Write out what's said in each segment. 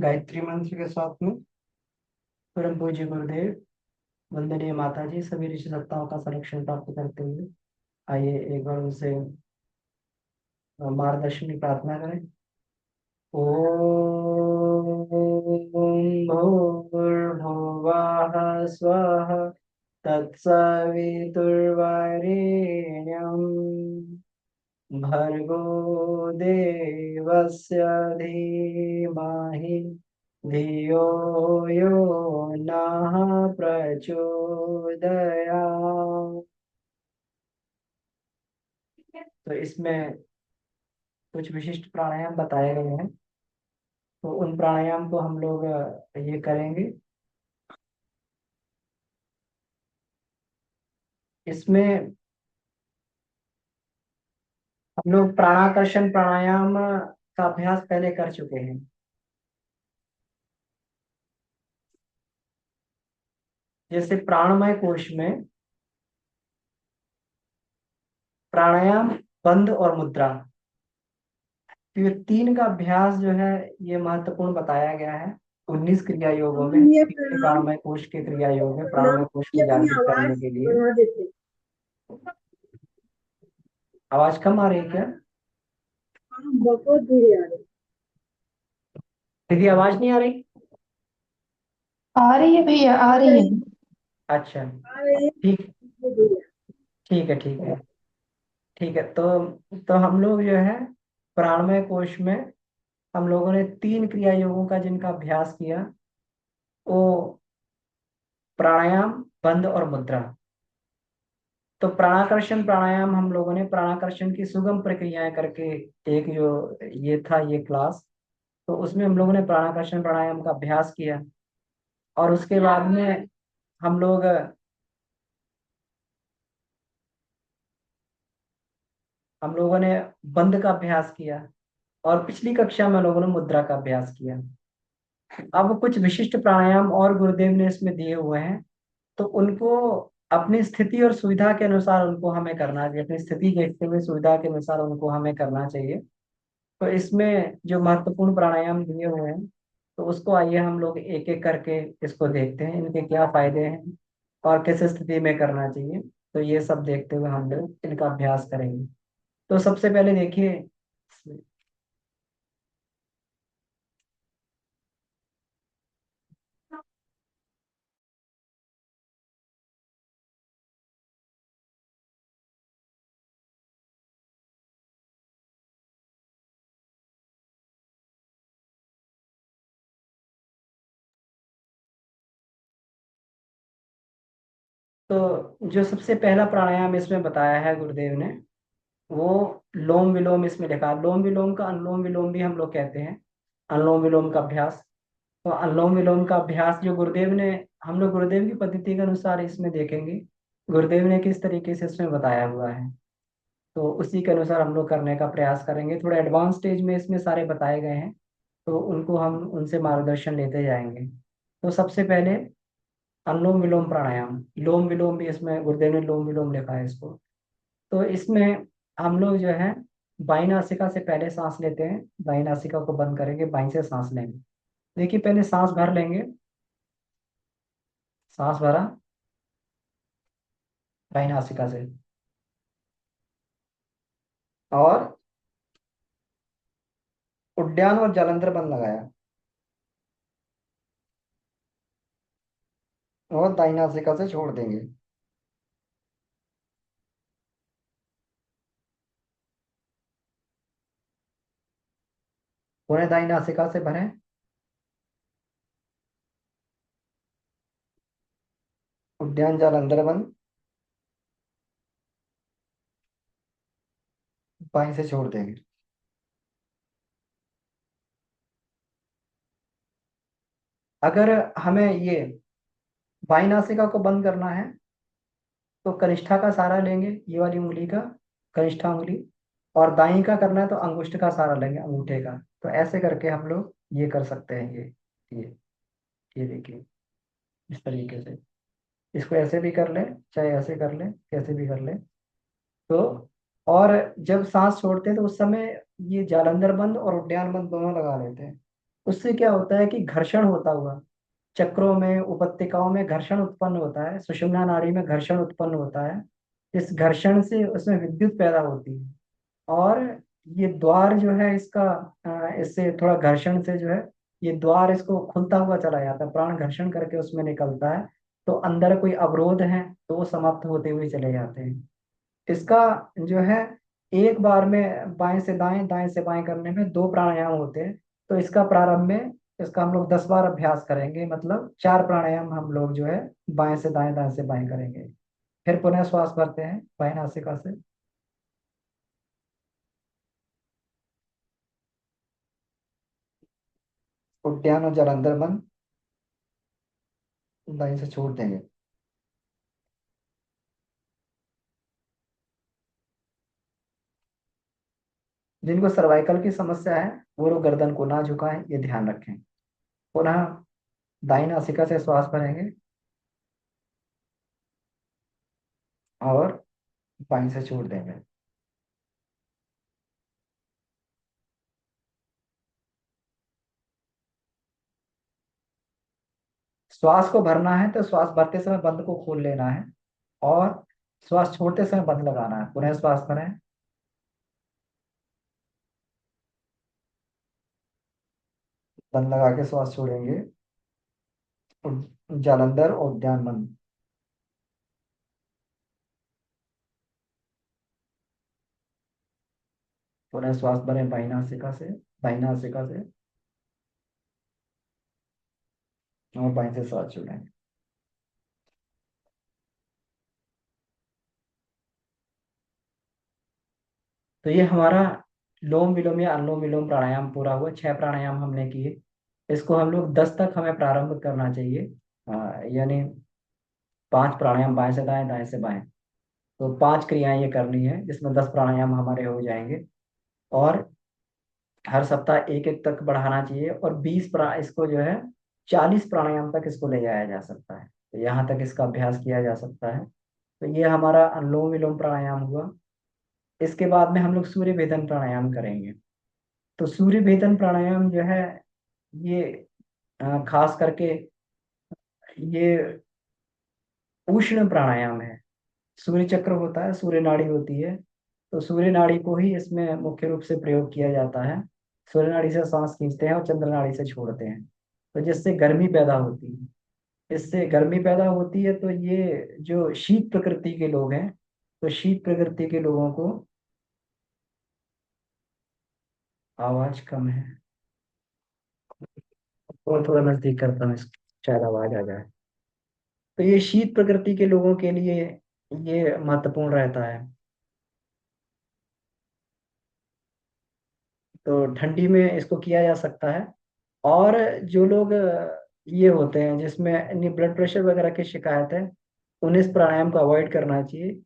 गायत्री मंत्र के साथ में परम पूज्य गुरुदेव, वंदनीय माता जी, सभी ऋषि सत्ताओं का संरक्षण प्राप्त करते हुए आइए एक बार उनसे मार्गदर्शन की प्रार्थना करें। ओम भूर्भुवः स्वः तत्सवितुर्वरेण्यं भर्गो देवस्य धीमहि धियो यो नः प्रचोदयात्। तो इसमें कुछ विशिष्ट प्राणायाम बताए गए हैं, तो उन प्राणायाम को हम लोग ये करेंगे। इसमें हम लोग प्राणाकर्षण प्राणायाम का अभ्यास पहले कर चुके हैं। जैसे प्राणमय कोश में प्राणायाम, बंध और मुद्रा, तो ये तीन का अभ्यास जो है ये महत्वपूर्ण बताया गया है 19 क्रिया योगों में। ये प्रणाम प्राणमय कोश के क्रिया योग है प्रणाम प्राणमय कोश ये को अपनी जागृत आवाज करने के लिए। बढ़ा देते। आवाज कम आ रही है क्या? हाँ, बहुत धीरे आ रही। दीदी आवाज नहीं आ रही? आ रही है भैया, आ आ रही है। रही अच्छा, आ रही है, ठीक। बहुत धीरे। ठीक है, ठीक है, ठीक है। तो हम लोग जो है प्राणमय कोश में हम लोगों ने तीन क्रिया योगों का जिनका अभ्यास किया, वो प्राणायाम, बंध और मुद्रा। तो प्राणाकर्षण प्राणायाम हम लोगों ने प्राणाकर्षण की सुगम प्रक्रियाएं करके एक जो ये था ये क्लास, तो उसमें हम लोगों ने प्राणाकर्षण प्राणायाम का अभ्यास किया। और उसके बाद में हम लोग हम लोगों ने बंध का अभ्यास किया। और पिछली कक्षा में लोगों ने मुद्रा का अभ्यास किया। अब कुछ विशिष्ट प्राणायाम और गुरुदेव ने इसमें दिए हुए हैं, तो उनको अपनी स्थिति और सुविधा के अनुसार उनको हमें करना चाहिए, अपनी स्थिति देखते हुए सुविधा के अनुसार उनको हमें करना चाहिए। तो इसमें जो महत्वपूर्ण प्राणायाम दिए हुए हैं, तो उसको आइए हम लोग एक एक करके इसको देखते हैं, इनके क्या फायदे हैं और किस स्थिति में करना चाहिए। तो ये सब देखते हुए हम लोग इनका अभ्यास करेंगे। तो सबसे पहले देखिए, तो जो सबसे पहला प्राणायाम इसमें बताया है गुरुदेव ने, वो लोम विलोम इसमें लिखा है। लोम विलोम का अनुलोम विलोम भी हम लोग कहते हैं, अनुलोम विलोम का अभ्यास। तो अनुलोम विलोम का अभ्यास जो गुरुदेव ने, हम लोग गुरुदेव की पद्धति के अनुसार इसमें देखेंगे गुरुदेव ने किस तरीके से इसमें बताया हुआ है, तो उसी के अनुसार हम लोग करने का प्रयास करेंगे। थोड़ा एडवांस स्टेज में इसमें सारे बताए गए हैं, तो उनको हम उनसे मार्गदर्शन लेते जाएंगे। तो सबसे पहले अनुलोम विलोम प्राणायाम, लोम विलोम भी इसमें गुरुदेव ने लोम विलोम लिखा है इसको। तो इसमें हम लोग जो है बाई नासिका से पहले सांस लेते हैं, बाई नासिका को बंद करेंगे, बाई से सांस लेंगे। देखिए, पहले सांस भर लेंगे, सांस भरा बाई नासिका से, और उद्यान और जालंधर बंद लगाया, और दाई नासिका से छोड़ देंगे। पुणे दाई नासिका से भरें, उद्यान जालंधर बंद, बाई से छोड़ देंगे। अगर हमें ये बाई नासिका को बंद करना है, तो कनिष्ठा का सहारा लेंगे, ये वाली उंगली का, कनिष्ठा उंगली। और दाई का करना है तो अंगुष्ठ का सहारा लेंगे, अंगूठे का। तो ऐसे करके हम लोग ये कर सकते हैं। ये ये देखिए, इस तरीके से इसको ऐसे भी कर ले, चाहे ऐसे कर ले, कैसे भी कर ले। तो और जब सांस छोड़ते हैं तो उस समय ये जालंधर बंद और उद्यान बंद दोनों लगा लेते हैं। उससे क्या होता है कि घर्षण होता हुआ चक्रों में, उपत्यकाओं में घर्षण उत्पन्न होता है, सुषुम्ना नाड़ी में घर्षण उत्पन्न होता है। इस घर्षण से उसमें विद्युत पैदा होती है। और ये द्वार जो है इसका, इससे थोड़ा घर्षण से जो है ये द्वार इसको खुलता हुआ चला जाता है, प्राण घर्षण करके उसमें निकलता है। तो अंदर कोई अवरोध है तो वो समाप्त होते हुए चले जाते हैं। इसका जो है एक बार में बाएं से दाएं, दाएं से बाएं करने में दो प्राणायाम होते हैं। तो इसका प्रारंभ में इसका हम लोग 10 बार अभ्यास करेंगे, मतलब 4 प्राणायाम हम लोग जो है बाएं से दाएं, दाएं से बाएं करेंगे। फिर पुनः श्वास भरते हैं बाएं नासिका से। उद्यान और जलांधर बंद, दाएं से छोड़ देंगे। जिनको सर्वाइकल की समस्या है वो लोग गर्दन को ना झुकाएं, ये ध्यान रखें। पुनः दाई नासिका से श्वास भरेंगे और बाई से छोड़ देंगे। श्वास को भरना है तो श्वास भरते समय बंद को खोल लेना है, और श्वास छोड़ते समय बंद लगाना है। पुनः श्वास भरें, बंद लगा के श्वास छोड़ेंगे। जालंधर और उद्यान बंद। पुनः श्वास भरें बाई नासिका से, दाई नासिका से, और बाई से श्वास छोड़ें। तो ये हमारा लोम विलोम या अनुलोम विलोम प्राणायाम पूरा हुआ। 6 प्राणायाम हमने किए। इसको हम लोग 10 तक हमें प्रारंभ करना चाहिए। यानी 5 प्राणायाम बाएं से दाएं, दाएं से बाएं। तो 5 क्रियाएं ये करनी है जिसमें 10 प्राणायाम हमारे हो जाएंगे। और हर सप्ताह एक एक तक बढ़ाना चाहिए, और इसको जो है 40 प्राणायाम तक इसको ले जाया जा सकता है। तो यहाँ तक इसका अभ्यास किया जा सकता है। तो ये हमारा अनुलोम विलोम प्राणायाम हुआ। इसके बाद में हम लोग सूर्य भेदन प्राणायाम करेंगे। तो सूर्य भेदन प्राणायाम जो है ये खास करके ये उष्ण प्राणायाम है। सूर्य चक्र होता है, सूर्य नाड़ी होती है, तो सूर्य नाड़ी को ही इसमें मुख्य रूप से प्रयोग किया जाता है। सूर्य नाड़ी से सांस खींचते हैं और चंद्र नाड़ी से छोड़ते हैं, तो जिससे गर्मी पैदा होती है। इससे गर्मी पैदा होती है, तो ये जो शीत प्रकृति के लोग हैं, तो शीत प्रकृति के लोगों को, आवाज कम है, और थोड़ा नजदीक करता हूँ इसको, शायद आवाज आ जाए। तो ये शीत प्रकृति के लोगों के लिए ये महत्वपूर्ण रहता है। तो ठंडी में इसको किया जा सकता है। और जो लोग ये होते हैं जिसमें ब्लड प्रेशर वगैरह की शिकायत है, उन्हें इस प्राणायाम को अवॉइड करना चाहिए।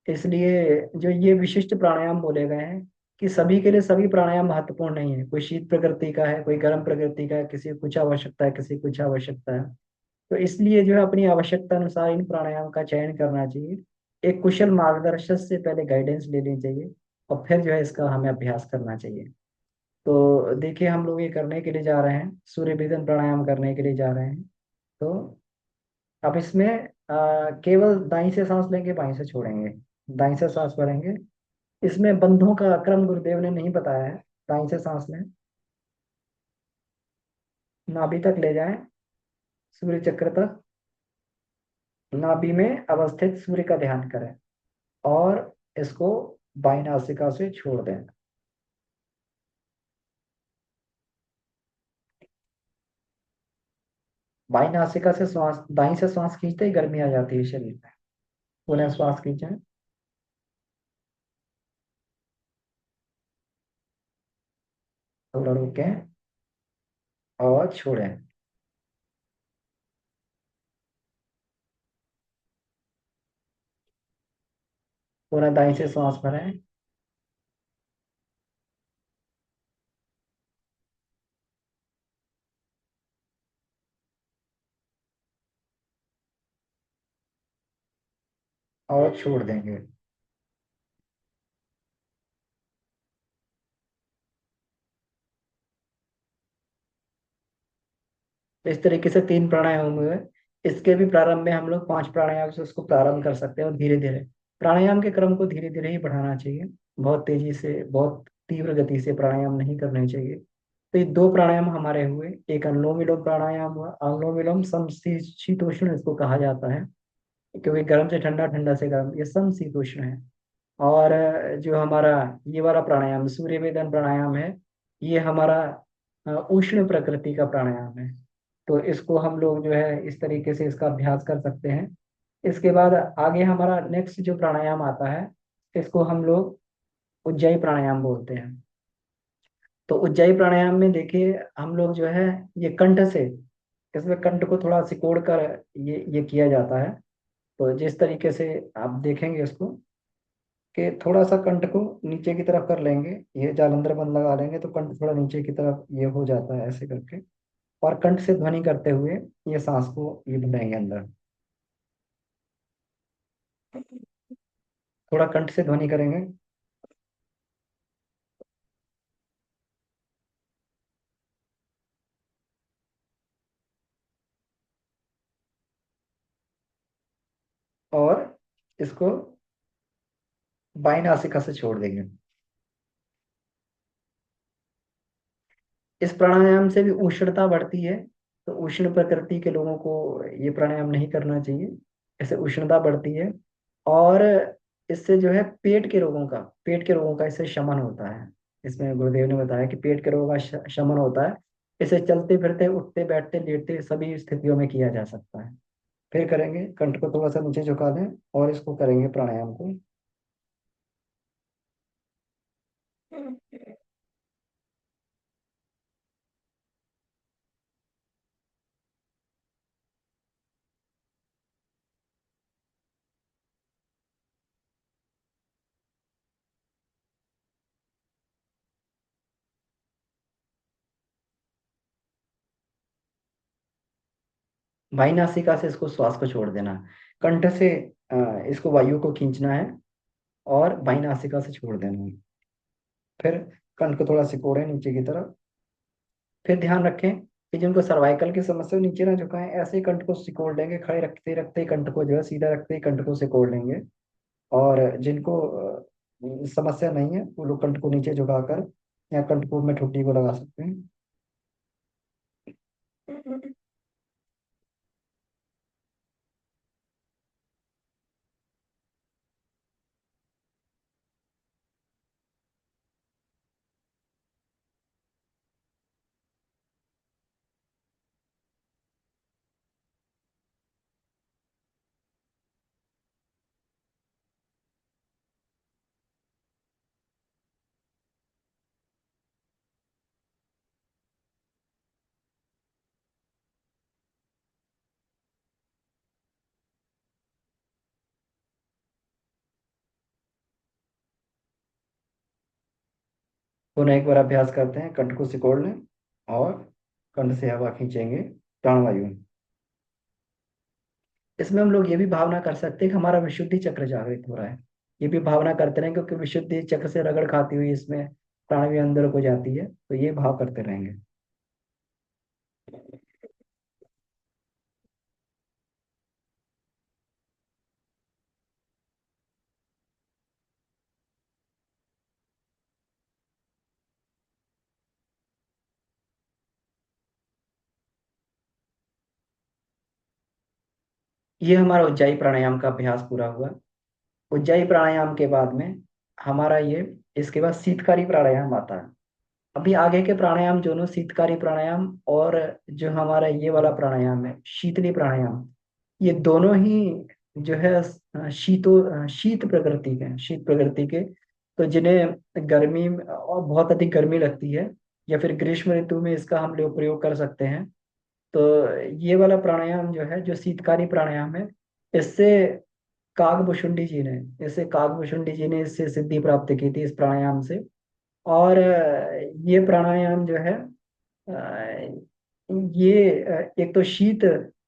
इसलिए जो ये विशिष्ट प्राणायाम बोले गए हैं कि सभी के लिए सभी प्राणायाम महत्वपूर्ण नहीं है। कोई शीत प्रकृति का है, कोई गर्म प्रकृति का है, किसी को कुछ आवश्यकता है, किसी को कुछ आवश्यकता है। तो इसलिए जो है अपनी आवश्यकता अनुसार इन प्राणायाम का चयन करना चाहिए। एक कुशल मार्गदर्शक से पहले गाइडेंस लेनी चाहिए, और फिर जो है इसका हमें अभ्यास करना चाहिए। तो देखिए हम लोग ये करने के लिए जा रहे हैं, सूर्य भेदन प्राणायाम करने के लिए जा रहे हैं। तो अब इसमें केवल दाई से सांस लेंगे, बाई से छोड़ेंगे। दाई से सांस भरेंगे। इसमें बंधों का क्रम गुरुदेव ने नहीं बताया है। दाई से सांस लें, नाभि तक ले जाएं, सूर्य चक्र तक। नाभि में अवस्थित सूर्य का ध्यान करें, और इसको बाई नासिका से छोड़ दें। बाई नासिका से श्वास, दाई से श्वास खींचते ही गर्मी आ जाती है शरीर में। पुनः श्वास खींचें, थोड़ा रुकें और छोड़ें। पुनः दाई से श्वास भरें और छोड़ देंगे। तो इस तरीके से 3 प्राणायाम हुए। इसके भी प्रारंभ में हम लोग 5 प्राणायाम से उसको प्रारंभ कर सकते हैं, और धीरे धीरे प्राणायाम के क्रम को धीरे धीरे ही बढ़ाना चाहिए। बहुत तेजी से, बहुत तीव्र गति से प्राणायाम नहीं करने चाहिए। तो ये 2 प्राणायाम हमारे हुए। एक अनुलोम विलोम प्राणायाम हुआ। अनुलोम विलोम समशीतोष्ण इसको कहा जाता है, क्योंकि गर्म से ठंडा, ठंडा से गर्म, ये समशीतोष्ण है। और जो हमारा ये वाला प्राणायाम सूर्य वेदन प्राणायाम है, ये हमारा उष्ण प्रकृति का प्राणायाम है। तो इसको हम लोग जो है इस तरीके से इसका अभ्यास कर सकते हैं। इसके बाद आगे हमारा नेक्स्ट जो प्राणायाम आता है, इसको हम लोग उज्जाई प्राणायाम बोलते हैं। तो उज्जाई प्राणायाम में देखिए, हम लोग जो है ये कंठ से, इसमें कंठ को थोड़ा सिकोड़ कर ये किया जाता है। तो जिस तरीके से आप देखेंगे इसको, कि थोड़ा सा कंठ को नीचे की तरफ कर लेंगे, ये जालंधर बंद लगा लेंगे तो कंठ थोड़ा नीचे की तरफ ये हो जाता है ऐसे करके। और कंठ से ध्वनि करते हुए ये सांस को ये भरेंगे अंदर। थोड़ा कंठ से ध्वनि करेंगे। और इसको बाई नासिका से छोड़ देंगे। इस प्राणायाम से भी उष्णता बढ़ती है। तो उष्ण प्रकृति के लोगों को ये प्राणायाम नहीं करना चाहिए। इससे उष्णता बढ़ती है। और इससे जो है पेट के रोगों का इससे शमन होता है। इसमें गुरुदेव ने बताया कि पेट के रोगों का शमन होता है। इसे चलते फिरते, उठते बैठते लेटते सभी स्थितियों में किया जा सकता है। फिर करेंगे, कंठ को थोड़ा सा नीचे झुका दें और इसको करेंगे प्राणायाम को। वायु नासिका से इसको श्वास को छोड़ देना। कंठ से इसको वायु को खींचना है, और वायु नासिका से छोड़ देना है। फिर कंठ को थोड़ा सिकोड़े नीचे की तरफ। फिर ध्यान रखें कि जिनको सर्वाइकल की समस्या हो, नीचे ना झुकाएं, ऐसे ही कंठ को सिकोड़ लेंगे। खड़े रखते रखते ही कंठ को जो है सीधा रखते ही कंठ को सिकोड़ लेंगे। और जिनको समस्या नहीं है वो लोग कंठ को नीचे झुकाकर या कंठपूर में ठुड्डी को लगा सकते हैं। पुनः एक बार अभ्यास करते हैं। कंठ को सिकोड़ लें और कंठ से हवा खींचेंगे, प्राणवायु। इसमें हम लोग ये भी भावना कर सकते हैं कि हमारा विशुद्धि चक्र जागृत हो रहा है। ये भी भावना करते रहें, क्योंकि विशुद्धि चक्र से रगड़ खाती हुई इसमें प्राण भी अंदर को जाती है, तो ये भाव करते रहेंगे। ये हमारा उज्जाई प्राणायाम का अभ्यास पूरा हुआ। उज्जाई प्राणायाम के बाद में हमारा ये, इसके बाद शीतकारी प्राणायाम आता है। अभी आगे के प्राणायाम दोनों, शीतकारी प्राणायाम और जो हमारा ये वाला प्राणायाम है शीतली प्राणायाम, ये दोनों ही जो है शीत प्रकृति के। तो जिन्हें गर्मी और बहुत अधिक गर्मी लगती है, या फिर ग्रीष्म ऋतु में इसका हम लोग प्रयोग कर सकते हैं। तो ये वाला प्राणायाम जो है, जो शीतकारी प्राणायाम है, इससे काकभूषुंडी जी ने इससे सिद्धि प्राप्त की थी, इस प्राणायाम से। और ये प्राणायाम जो है, ये एक तो शीत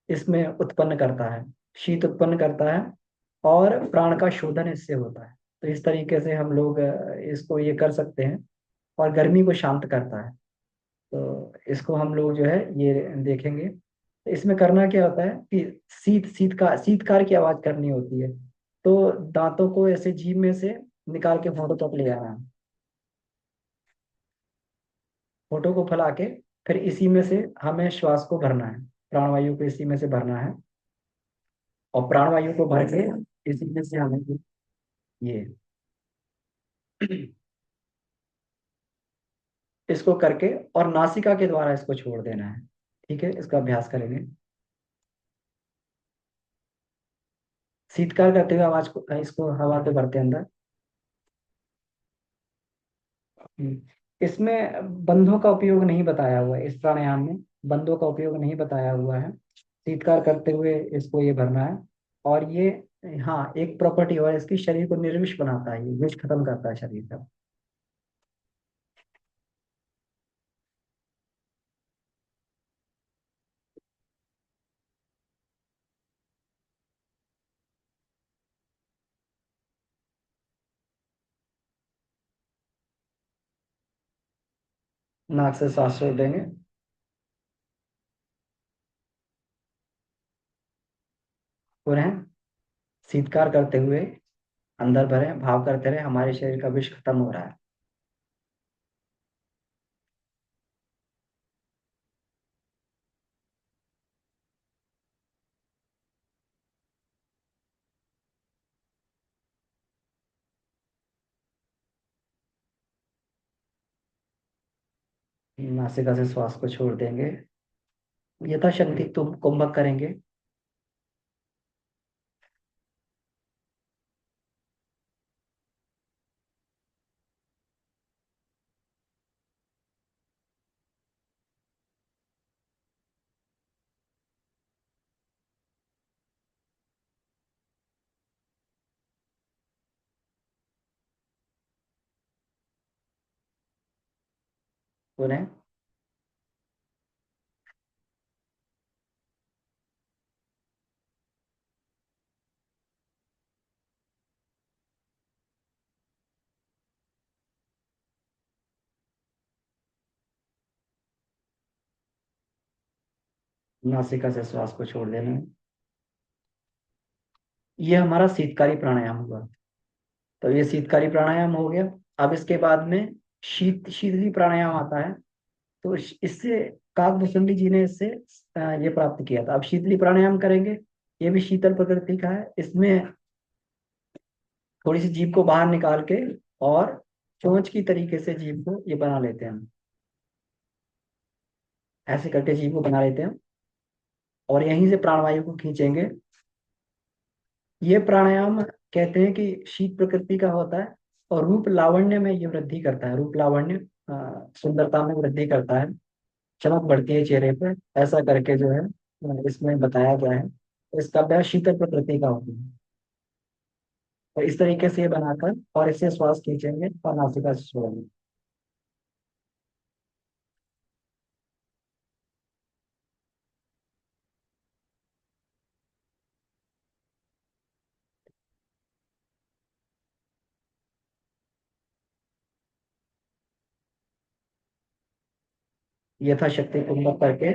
इसमें उत्पन्न करता है, शीत उत्पन्न करता है, और प्राण का शोधन इससे होता है। तो इस तरीके से हम लोग इसको ये कर सकते हैं, और गर्मी को शांत करता है। तो इसको हम लोग जो है ये देखेंगे। तो इसमें करना क्या होता है कि शीतकार की आवाज करनी होती है। तो दांतों को ऐसे जीभ में से निकाल के फोटो तक ले आना है। फोटो को फैला के फिर इसी में से हमें श्वास को भरना है, प्राणवायु को इसी में से भरना है। और प्राणवायु को भर के इसी में से हमें ये इसको करके और नासिका के द्वारा इसको छोड़ देना है। ठीक है, इसका अभ्यास करेंगे। शीतकार करते हुए आवाज को, इसको हवा के भरते अंदर। इसमें बंधों का उपयोग नहीं बताया हुआ है, इस प्राणायाम में बंधों का उपयोग नहीं बताया हुआ है। शीतकार करते हुए इसको ये भरना है। और ये, हाँ, एक प्रॉपर्टी और इसकी, शरीर को निर्विष बनाता है, ये विष खत्म करता है शरीर का। नाक से सांस छोड़ देंगे। पुनः शीतकार करते हुए अंदर भरें, भाव करते रहे हमारे शरीर का विष खत्म हो रहा है। नासिका से श्वास को छोड़ देंगे। यथाशक्ति तुम कुंभक करेंगे। पुनः नासिका से श्वास को छोड़ देना है। ये हमारा शीतकारी प्राणायाम हुआ। तो ये शीतकारी प्राणायाम हो गया। अब इसके बाद में शीतली प्राणायाम आता है। तो इससे काकभूषुंडी जी ने इससे ये प्राप्त किया था। अब शीतली प्राणायाम करेंगे। ये भी शीतल प्रकृति का है। इसमें थोड़ी सी जीभ को बाहर निकाल के और चोंच की तरीके से जीभ को ये बना लेते हैं हम। ऐसे करके जीभ को बना लेते हैं और यहीं से प्राणवायु को खींचेंगे। ये प्राणायाम कहते हैं कि शीत प्रकृति का होता है और रूप लावण्य में ये वृद्धि करता है। रूप लावण्य, सुंदरता में वृद्धि करता है, चमक बढ़ती है चेहरे पे। ऐसा करके जो है इसमें बताया गया है। इसका अभ्यास शीतल प्रकृति का होता है। तो इस तरीके से ये बनाकर और इससे श्वास खींचेंगे और नासिका से छोड़ेंगे। यथाशक्ति कुंभक करके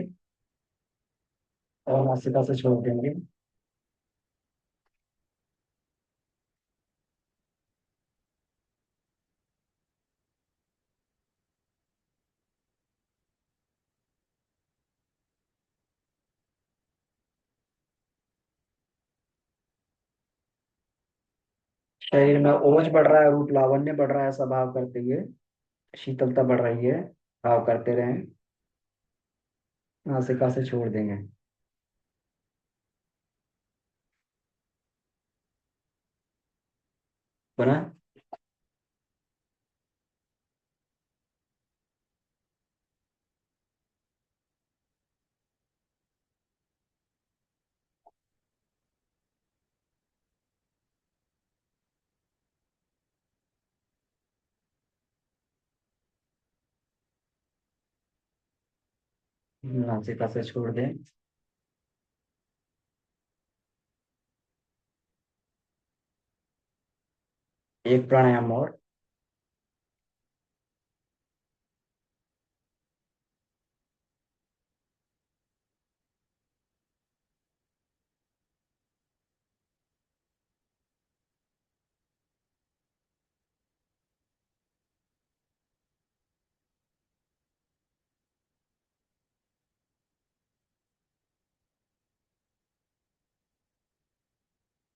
और नासिका से छोड़ देंगे। शरीर में ओज बढ़ रहा है, रूप लावण्य बढ़ रहा है, ऐसा भाव करते हुए शीतलता बढ़ रही है, भाव करते रहें। नासिका से छोड़ देंगे। पुनः नासिका से छोड़ दें। एक प्राणायाम और।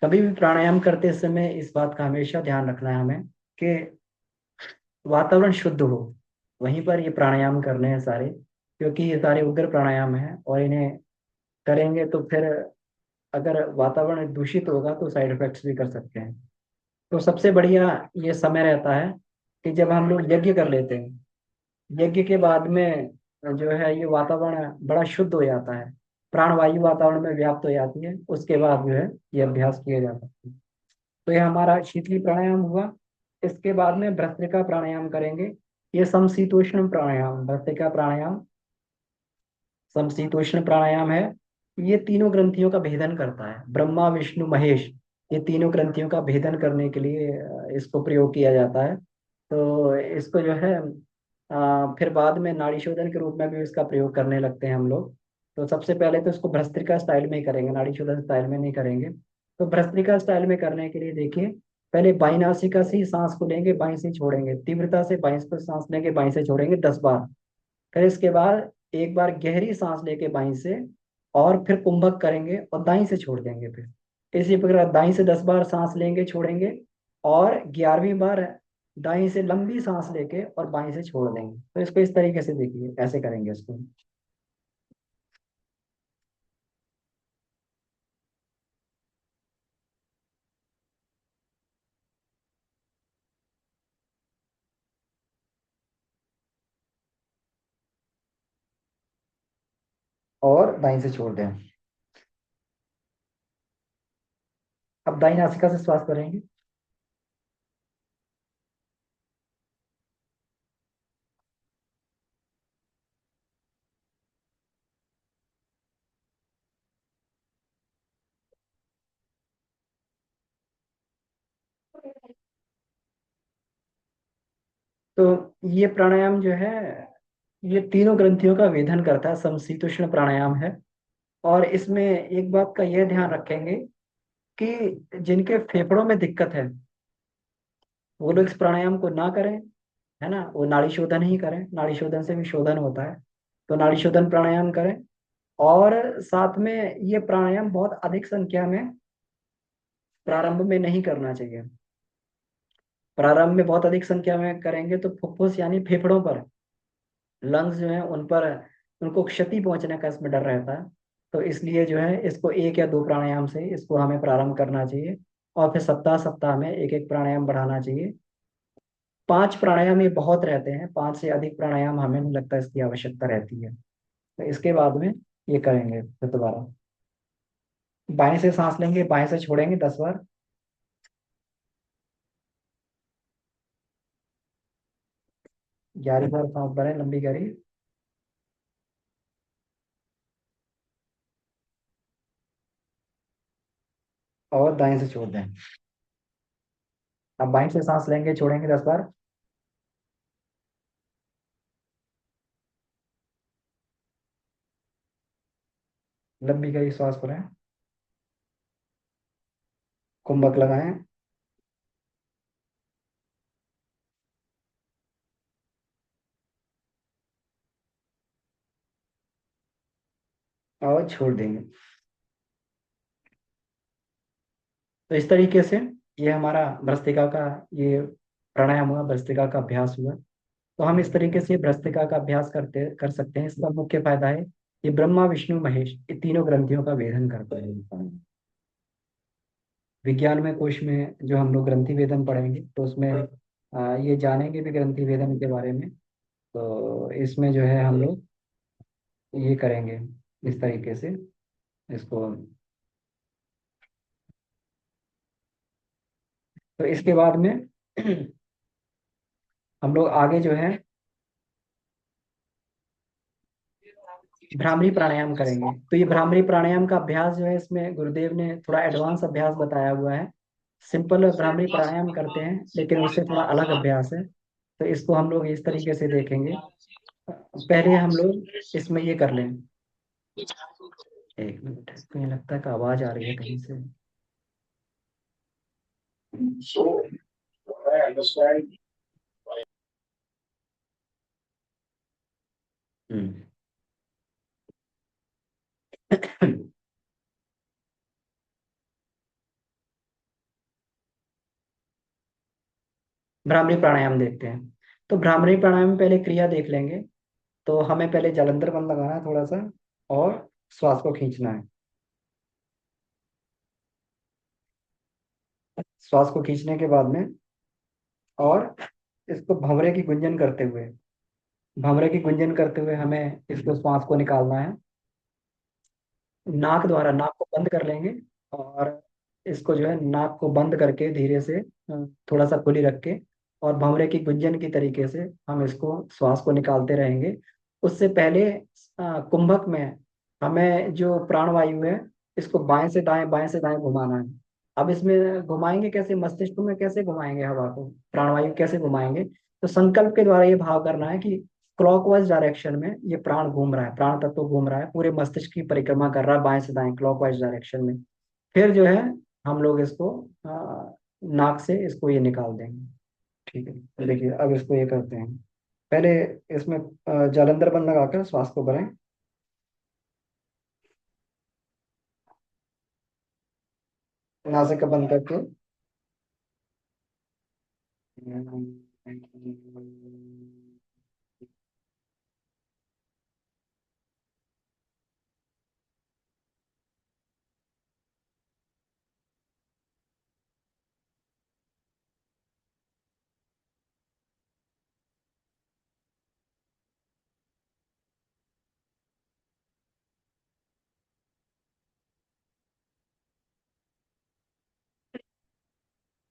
कभी भी प्राणायाम करते समय इस बात का हमेशा ध्यान रखना है हमें कि वातावरण शुद्ध हो, वहीं पर ये प्राणायाम करने हैं सारे, क्योंकि ये सारे उग्र प्राणायाम हैं और इन्हें करेंगे तो फिर अगर वातावरण दूषित होगा तो साइड इफेक्ट्स भी कर सकते हैं। तो सबसे बढ़िया ये समय रहता है कि जब हम लोग यज्ञ कर लेते हैं, यज्ञ के बाद में जो है ये वातावरण बड़ा शुद्ध हो जाता है, प्राणवायु वातावरण में व्याप्त हो जाती है, उसके बाद जो है ये अभ्यास किया जा सकता है। तो ये हमारा शीतली प्राणायाम हुआ। इसके बाद में भस्त्रिका प्राणायाम करेंगे। ये समशीतोष्ण प्राणायाम, भस्त्रिका प्राणायाम समशीतोष्ण प्राणायाम है। ये तीनों ग्रंथियों का भेदन करता है, ब्रह्मा विष्णु महेश, ये तीनों ग्रंथियों का भेदन करने के लिए इसको प्रयोग किया जाता है। तो इसको जो है फिर बाद में नाड़ी शोधन के रूप में भी इसका प्रयोग करने लगते हैं हम लोग। तो सबसे पहले तो इसको भस्त्रिका स्टाइल में ही करेंगे, नाड़ी शोधन स्टाइल में नहीं करेंगे। तो भस्त्रिका स्टाइल में करने के लिए देखिए, पहले बाईं नासिका से ही सांस को लेंगे, बाईं से छोड़ेंगे, तीव्रता से बाईं से सांस लेंगे, बाईं से छोड़ेंगे 10 बार। फिर इसके बाद एक बार गहरी सांस लेके बाईं से, और फिर कुंभक करेंगे और दाईं से छोड़ देंगे। फिर इसी प्रकार दाईं से 10 बार सांस लेंगे, छोड़ेंगे, और 11वीं बार दाईं से लंबी सांस लेके और बाईं से छोड़ देंगे। तो इसको इस तरीके से देखिए, ऐसे करेंगे इसको। और दाईं से छोड़ दें। अब दाईं नासिका से श्वास करेंगे। तो ये प्राणायाम जो है, ये तीनों ग्रंथियों का वेधन करता है, समशीतोष्ण प्राणायाम है। और इसमें एक बात का यह ध्यान रखेंगे कि जिनके फेफड़ों में दिक्कत है वो लोग इस प्राणायाम को ना करें, है ना, वो नाड़ी शोधन ही करें, नाड़ी शोधन से भी शोधन होता है। तो नाड़ी शोधन प्राणायाम करें। और साथ में ये प्राणायाम बहुत अधिक संख्या में प्रारंभ में नहीं करना चाहिए। प्रारंभ में बहुत अधिक संख्या में करेंगे तो फुफ्फुस यानी फेफड़ों पर, लंग्स जो है उन पर, उनको क्षति पहुंचने का इसमें डर रहता है। तो इसलिए जो है इसको एक या दो प्राणायाम से इसको हमें प्रारंभ करना चाहिए, और फिर सप्ताह सप्ताह में एक एक प्राणायाम बढ़ाना चाहिए। 5 प्राणायाम ये बहुत रहते हैं, 5 से अधिक प्राणायाम हमें नहीं लगता इसकी आवश्यकता रहती है। तो इसके बाद में ये करेंगे फिर दोबारा। बाएं से सांस लेंगे, बाएं से छोड़ेंगे 10 बार। 11 बार सांस भरें, लंबी गहरी, और दाएं से छोड़ दें। अब बाएं से सांस लेंगे, छोड़ेंगे 10 बार। लंबी गहरी सांस भरें, कुंभक लगाएं, और छोड़ देंगे। तो इस तरीके से ये हमारा भ्रस्त्रिका का ये प्राणायाम हुआ, भ्रस्त्रिका का अभ्यास हुआ। तो हम इस तरीके से भ्रस्त्रिका का अभ्यास करते कर सकते हैं। इसका मुख्य फायदा है, ये ब्रह्मा विष्णु महेश ये तीनों ग्रंथियों का वेधन करता है। विज्ञान में कोश में जो हम लोग ग्रंथि वेदन पढ़ेंगे तो उसमें ये जानेंगे भी ग्रंथि वेदन के बारे में। तो इसमें जो है हम लोग ये करेंगे इस तरीके से इसको। तो इसके बाद में हम लोग आगे जो है भ्रामरी प्राणायाम करेंगे। तो ये भ्रामरी प्राणायाम का अभ्यास जो है, इसमें गुरुदेव ने थोड़ा एडवांस अभ्यास बताया हुआ है। सिंपल भ्रामरी प्राणायाम करते हैं लेकिन उससे थोड़ा अलग अभ्यास है। तो इसको हम लोग इस तरीके से देखेंगे। पहले हम लोग इसमें ये कर लें। एक मिनट, मुझे लगता है कि आवाज आ रही है कहीं से। हम्म। भ्रामरी प्राणायाम देखते हैं। तो भ्रामरी प्राणायाम में पहले क्रिया देख लेंगे। तो हमें पहले जालंधर बंद लगाना है थोड़ा सा, और श्वास को खींचना है। श्वास को खींचने के बाद में, और इसको भंवरे की गुंजन करते हुए, भंवरे की गुंजन करते हुए हमें इसको श्वास को निकालना है। नाक द्वारा नाक को बंद कर लेंगे, और इसको जो है नाक को बंद करके धीरे से थोड़ा सा खुली रख के, और भंवरे की गुंजन की तरीके से हम इसको श्वास को निकालते रहेंगे। उससे पहले कुंभक में हमें जो प्राणवायु है, इसको बाएं से दाएं घुमाना है। अब इसमें घुमाएंगे कैसे, मस्तिष्क में कैसे घुमाएंगे हवा को, प्राणवायु कैसे घुमाएंगे? तो संकल्प के द्वारा ये भाव करना है कि क्लॉकवाइज डायरेक्शन में ये प्राण घूम रहा है, प्राण तत्व घूम रहा है, पूरे मस्तिष्क की परिक्रमा कर रहा है बाएं से दाएं क्लॉकवाइज डायरेक्शन में। फिर जो है हम लोग इसको नाक से इसको ये निकाल देंगे। ठीक है, तो देखिए अब इसको ये करते हैं। पहले इसमें जालंधर बंद लगाकर श्वास को भरें। नासिका बंद करके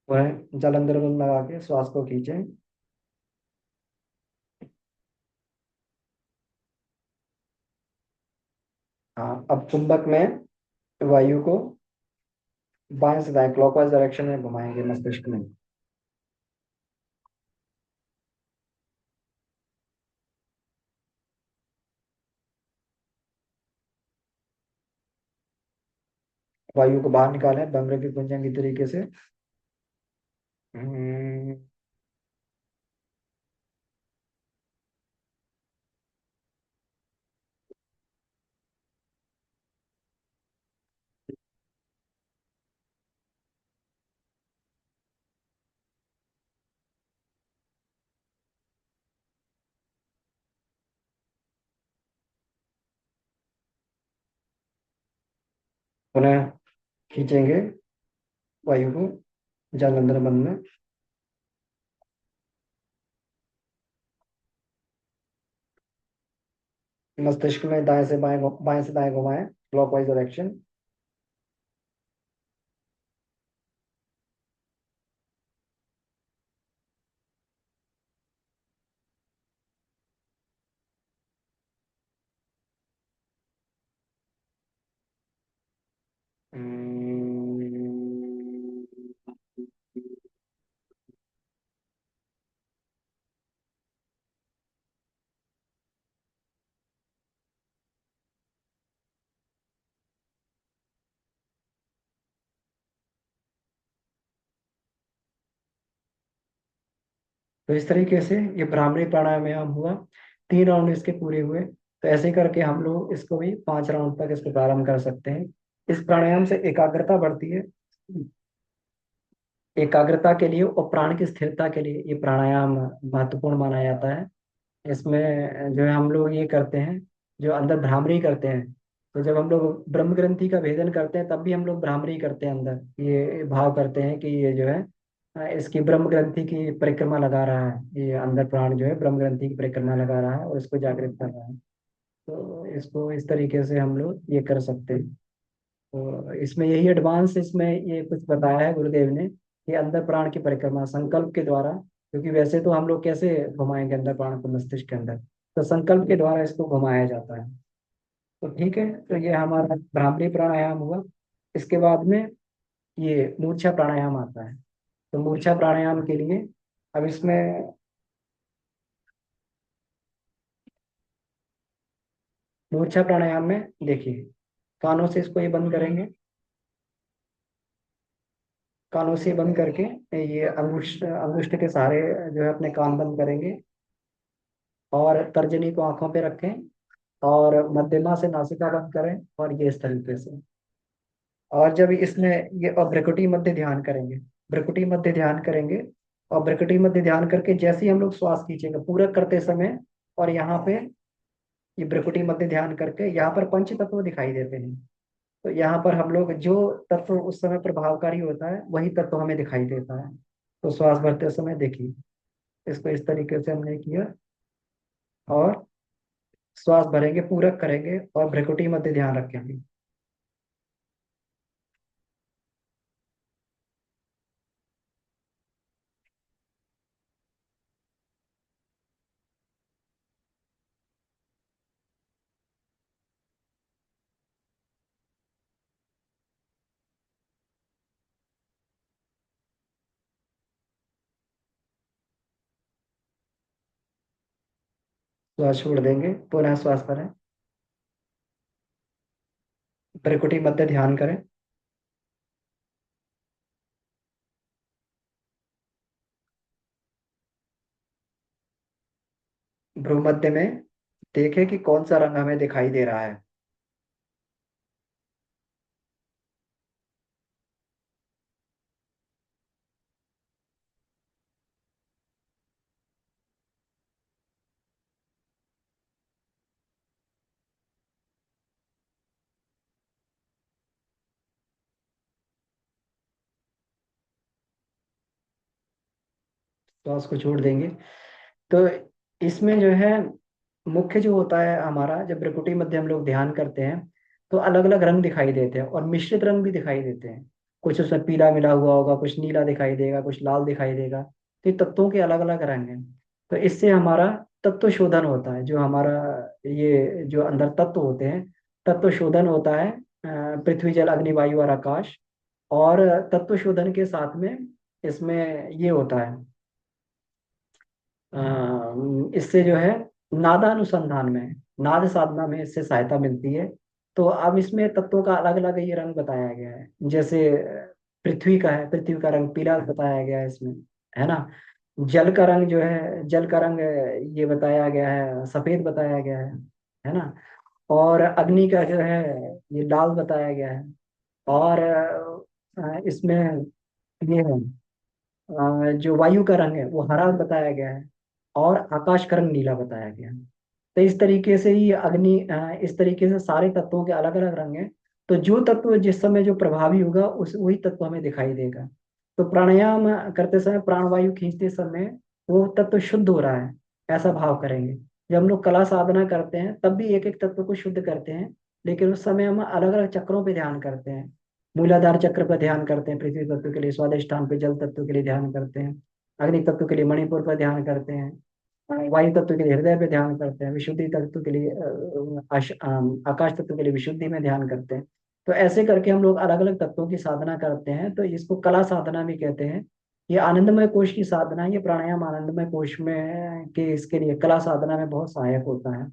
वह जालंधर बंद लगा के श्वास को खींचें। हाँ, अब कुंभक में वायु को बाएं से दाएं क्लॉकवाइज डायरेक्शन में घुमाएंगे मस्तिष्क में। वायु को बाहर निकालें बमरे की गुंजन की तरीके से। हम्म, पुनः खींचेंगे वायु को जालंधर बंद में। मस्तिष्क में बाएं से दाएं घुमाएं क्लॉकवाइज डायरेक्शन। तो इस तरीके से ये भ्रामरी प्राणायाम हुआ। 3 राउंड इसके पूरे हुए। तो ऐसे करके हम लोग इसको भी 5 राउंड तक इसको प्रारंभ कर सकते हैं। इस प्राणायाम से एकाग्रता बढ़ती है। एकाग्रता के लिए और प्राण की स्थिरता के लिए ये प्राणायाम महत्वपूर्ण माना जाता है। इसमें जो है हम लोग ये करते हैं, जो अंदर भ्रामरी करते हैं। तो जब हम लोग ब्रह्म ग्रंथि का भेदन करते हैं तब भी हम लोग भ्रामरी करते हैं, अंदर ये भाव करते हैं कि ये जो है इसकी ब्रह्म ग्रंथि की परिक्रमा लगा रहा है, ये अंदर प्राण जो है ब्रह्म ग्रंथि की परिक्रमा लगा रहा है और इसको जागृत कर रहा है। तो इसको इस तरीके से हम लोग ये कर सकते हैं। तो इसमें यही एडवांस इसमें ये कुछ बताया है गुरुदेव ने कि अंदर प्राण की परिक्रमा संकल्प के द्वारा, क्योंकि वैसे तो हम लोग कैसे घुमाएंगे अंदर प्राण को मस्तिष्क के अंदर, तो संकल्प के द्वारा इसको घुमाया जाता है। तो ठीक है, तो ये हमारा भ्रामरी प्राणायाम हुआ। इसके बाद में ये मूर्छा प्राणायाम आता है। तो मूर्छा प्राणायाम के लिए अब इसमें मूर्छा प्राणायाम में देखिए, कानों से इसको ये बंद करेंगे। कानों से बंद करके ये अंगुष्ठ अंगुष्ठ के सहारे जो है अपने कान बंद करेंगे, और तर्जनी को आंखों पे रखें, और मध्यमा से नासिका बंद करें, और ये इस तरीके से। और जब इसमें ये और भ्रुकुटी मध्य ध्यान करेंगे, भ्रुकुटी मध्य ध्यान करेंगे। और भ्रकुटी मध्य ध्यान करके जैसे ही हम लोग श्वास खींचेंगे पूरा करते समय, और यहाँ पे ये भ्रकुटी मध्य ध्यान करके यहाँ पर पंच तत्व दिखाई देते हैं। तो यहाँ पर हम लोग जो तत्व उस समय प्रभावकारी होता है वही तत्व हमें दिखाई देता है। तो श्वास भरते समय देखिए, इसको इस तरीके से हमने किया, और श्वास भरेंगे, पूरक करेंगे और भ्रकुटी मध्य ध्यान रखेंगे। श्वास छोड़ देंगे, पुनः श्वास भरें, भ्रकुटी मध्य ध्यान करें। भ्रू मध्य में देखें कि कौन सा रंग हमें दिखाई दे रहा है। श्वास को छोड़ देंगे। तो इसमें जो है मुख्य जो होता है हमारा, जब भ्रकुटी मध्य हम लोग ध्यान करते हैं तो अलग अलग रंग दिखाई देते हैं और मिश्रित रंग भी दिखाई देते हैं। कुछ उसमें पीला मिला हुआ होगा, कुछ नीला दिखाई देगा, कुछ लाल दिखाई देगा। तो ये तत्वों के अलग अलग रंग हैं। तो इससे हमारा तत्व शोधन होता है। जो हमारा ये जो अंदर तत्व होते हैं, तत्व शोधन होता है। पृथ्वी जल अग्नि वायु और आकाश। और तत्व शोधन के साथ में इसमें ये होता है, इससे जो है नादानुसंधान में, नाद साधना में इससे सहायता मिलती है। तो अब इसमें तत्वों का अलग अलग ये रंग बताया गया है। जैसे पृथ्वी का है, पृथ्वी का रंग पीला बताया गया है इसमें, है ना। जल का रंग जो है, जल का रंग ये बताया गया है, सफेद बताया गया है ना। और अग्नि का जो है ये लाल बताया गया है। और इसमें ये है, जो वायु का रंग है वो हरा बताया गया है। और आकाश का रंग नीला बताया गया है। तो इस तरीके से ही अग्नि, इस तरीके से सारे तत्वों के अलग अलग रंग हैं। तो जो तत्व जिस समय जो प्रभावी होगा उस वही तत्व हमें दिखाई देगा। तो प्राणायाम करते समय, प्राणवायु खींचते समय वो तत्व शुद्ध हो रहा है, ऐसा भाव करेंगे। जब हम लोग कला साधना करते हैं तब भी एक एक तत्व को शुद्ध करते हैं, लेकिन उस समय हम अलग अलग चक्रों पे ध्यान करते हैं। मूलाधार चक्र पर ध्यान करते हैं पृथ्वी तत्व के लिए, स्वादिष्ठान पे जल तत्व के लिए ध्यान करते हैं, अग्नि तत्व के लिए मणिपुर पर ध्यान करते हैं, वायु तत्व के लिए हृदय पे ध्यान करते हैं, विशुद्धि तत्व के लिए आकाश तत्व के लिए विशुद्धि में ध्यान करते हैं। तो ऐसे करके हम लोग अलग अलग तत्वों की साधना करते हैं। तो इसको कला साधना भी कहते हैं। ये आनंदमय कोश की साधना, ये प्राणायाम आनंदमय कोश में के इसके लिए कला साधना में बहुत सहायक होता है।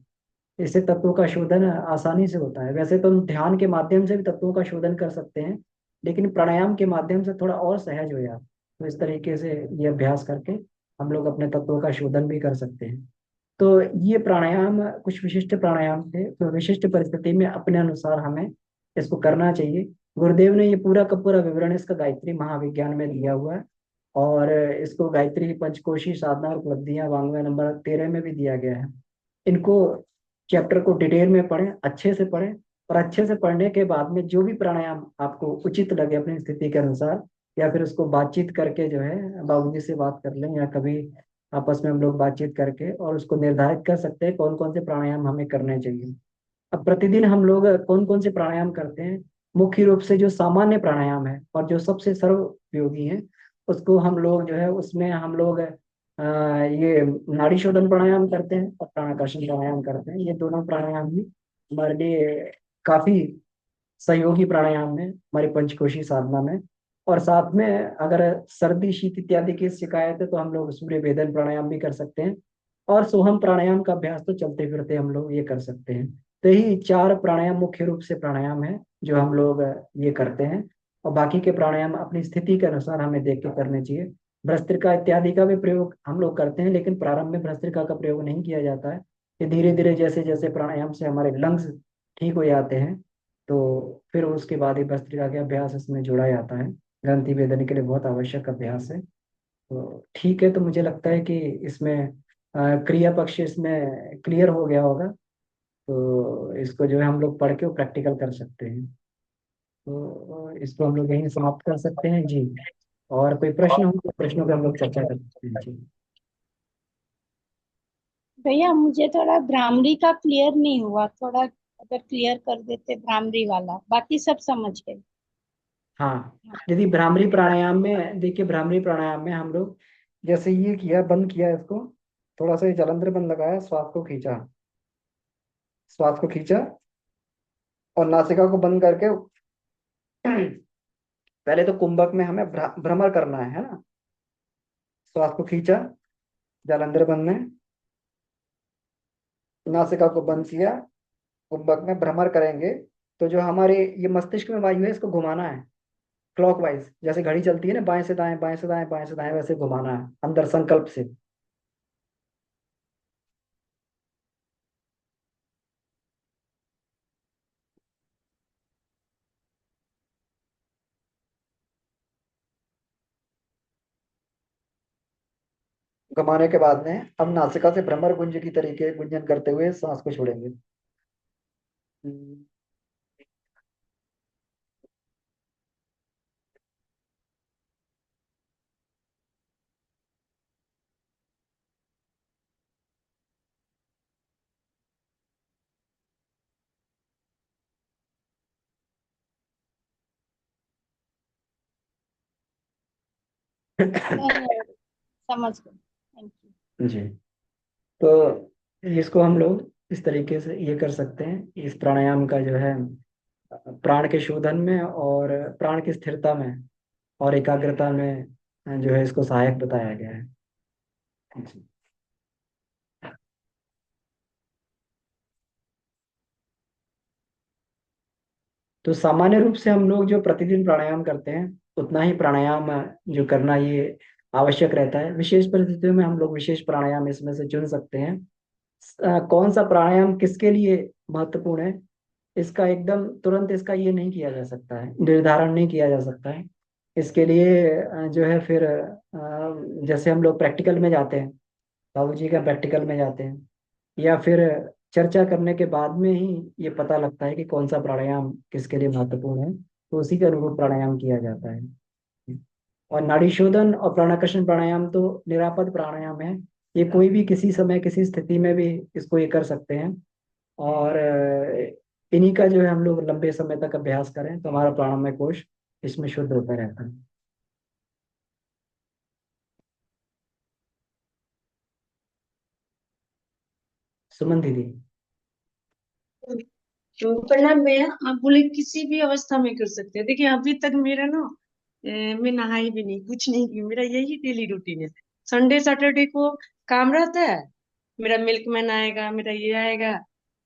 इससे तत्वों का शोधन आसानी से होता है। वैसे तो हम ध्यान के माध्यम से भी तत्वों का शोधन कर सकते हैं, लेकिन प्राणायाम के माध्यम से थोड़ा और सहज हो जाता है। तो इस तरीके से ये अभ्यास करके हम लोग अपने तत्वों का शोधन भी कर सकते हैं। तो ये प्राणायाम कुछ विशिष्ट प्राणायाम थे, तो विशिष्ट परिस्थिति में अपने अनुसार हमें इसको करना चाहिए। गुरुदेव ने ये पूरा का पूरा विवरण इसका गायत्री महाविज्ञान में दिया हुआ है। और इसको गायत्री पंचकोशी साधना और उपलब्धियां वांग्मय नंबर 13 में भी दिया गया है। इनको चैप्टर को डिटेल में पढ़ें, अच्छे से पढ़ें। और अच्छे से पढ़ने के बाद में जो भी प्राणायाम आपको उचित लगे अपनी स्थिति के अनुसार, या फिर उसको बातचीत करके जो है बाबूजी से बात कर लें, या कभी आपस में हम लोग बातचीत करके और उसको निर्धारित कर सकते हैं कौन कौन से प्राणायाम हमें करने चाहिए। अब प्रतिदिन हम लोग कौन कौन से प्राणायाम करते हैं, मुख्य रूप से जो सामान्य प्राणायाम है और जो सबसे सर्व उपयोगी है, उसको हम लोग जो है उसमें हम लोग ये नाड़ी शोधन प्राणायाम करते हैं और प्राणाकर्षण प्राणायाम करते हैं। ये दोनों प्राणायाम ही हमारे लिए काफी सहयोगी प्राणायाम में, हमारी पंचकोशी साधना में। और साथ में अगर सर्दी शीत इत्यादि की शिकायत है तो हम लोग सूर्य भेदन प्राणायाम भी कर सकते हैं। और सोहम प्राणायाम का अभ्यास तो चलते फिरते हम लोग ये कर सकते हैं। तो यही चार प्राणायाम मुख्य रूप से प्राणायाम है जो हम लोग ये करते हैं। और बाकी के प्राणायाम अपनी स्थिति के अनुसार हमें देख के करने चाहिए। भस्त्रिका इत्यादि का भी प्रयोग हम लोग करते हैं, लेकिन प्रारंभ में भस्त्रिका का प्रयोग नहीं किया जाता है। ये धीरे धीरे जैसे जैसे प्राणायाम से हमारे लंग्स ठीक हो जाते हैं, तो फिर उसके बाद ही भस्त्रिका के अभ्यास इसमें जोड़ा जाता है। ग्रंथि भेदन के लिए बहुत आवश्यक अभ्यास है। तो ठीक है, तो मुझे लगता है कि इसमें क्रिया पक्ष इसमें क्लियर हो गया होगा। तो इसको जो है हम लोग पढ़ के प्रैक्टिकल कर सकते हैं। तो इसको हम लोग यहीं समाप्त कर सकते हैं जी। और कोई प्रश्न हो तो प्रश्नों पे हम लोग चर्चा कर सकते हैं जी। भैया मुझे थोड़ा भ्रामरी का क्लियर नहीं हुआ, थोड़ा अगर क्लियर कर देते भ्रामरी वाला, बाकी सब समझ गए। हाँ, यदि भ्रामरी प्राणायाम में देखिए, भ्रामरी प्राणायाम में हम लोग जैसे ये किया, बंद किया इसको, थोड़ा सा ये जलंधर बंद लगाया, श्वास को खींचा और नासिका को बंद करके पहले तो कुंभक में हमें भ्रमर करना है ना। श्वास को खींचा जालंधर बंद में, नासिका को बंद किया, कुंभक में भ्रमर करेंगे। तो जो हमारे ये मस्तिष्क में वायु है, इसको घुमाना है क्लॉकवाइज, जैसे घड़ी चलती है ना, बाएं से दाएं, बाएं से दाएं, बाएं से दाएं, वैसे घुमाना है अंदर संकल्प से। घुमाने के बाद में अब नासिका से भ्रमर गुंज की तरीके गुंजन करते हुए सांस को छोड़ेंगे। नहीं, समझ गए, थैंक यू। जी। तो इसको हम लोग इस तरीके से ये कर सकते हैं, इस प्राणायाम का जो है प्राण के शोधन में और प्राण की स्थिरता में और एकाग्रता में जो है इसको सहायक बताया गया है जी। तो सामान्य रूप से हम लोग जो प्रतिदिन प्राणायाम करते हैं, उतना ही प्राणायाम जो करना ये आवश्यक रहता है। विशेष परिस्थितियों में हम लोग विशेष प्राणायाम इसमें से चुन सकते हैं। कौन सा प्राणायाम किसके लिए महत्वपूर्ण है, इसका एकदम तुरंत इसका ये नहीं किया जा सकता है, निर्धारण नहीं किया जा सकता है। इसके लिए जो है फिर जैसे हम लोग प्रैक्टिकल में जाते हैं, बाबूजी का प्रैक्टिकल में जाते हैं, या फिर चर्चा करने के बाद में ही ये पता लगता है कि कौन सा प्राणायाम किसके लिए महत्वपूर्ण है, तो उसी के अनुरूप प्राणायाम किया जाता है। और नाड़ी शोधन और प्राणाकर्षण प्राणायाम तो निरापद प्राणायाम है। ये कोई भी किसी समय किसी स्थिति में भी इसको ये कर सकते हैं। और इन्हीं का जो है हम लोग लंबे समय तक अभ्यास करें तो हमारा प्राणमय कोश इसमें शुद्ध होता रहता है। सुमन दीदी। तो प्रणाम भैया। आप बोले किसी भी अवस्था में कर सकते हैं। देखिए अभी तक मेरा ना मैं नहाई भी नहीं, कुछ नहीं की, मेरा यही डेली रूटीन है। संडे सैटरडे को काम रहता है, मेरा मिल्कमैन आएगा, मेरा ये आएगा,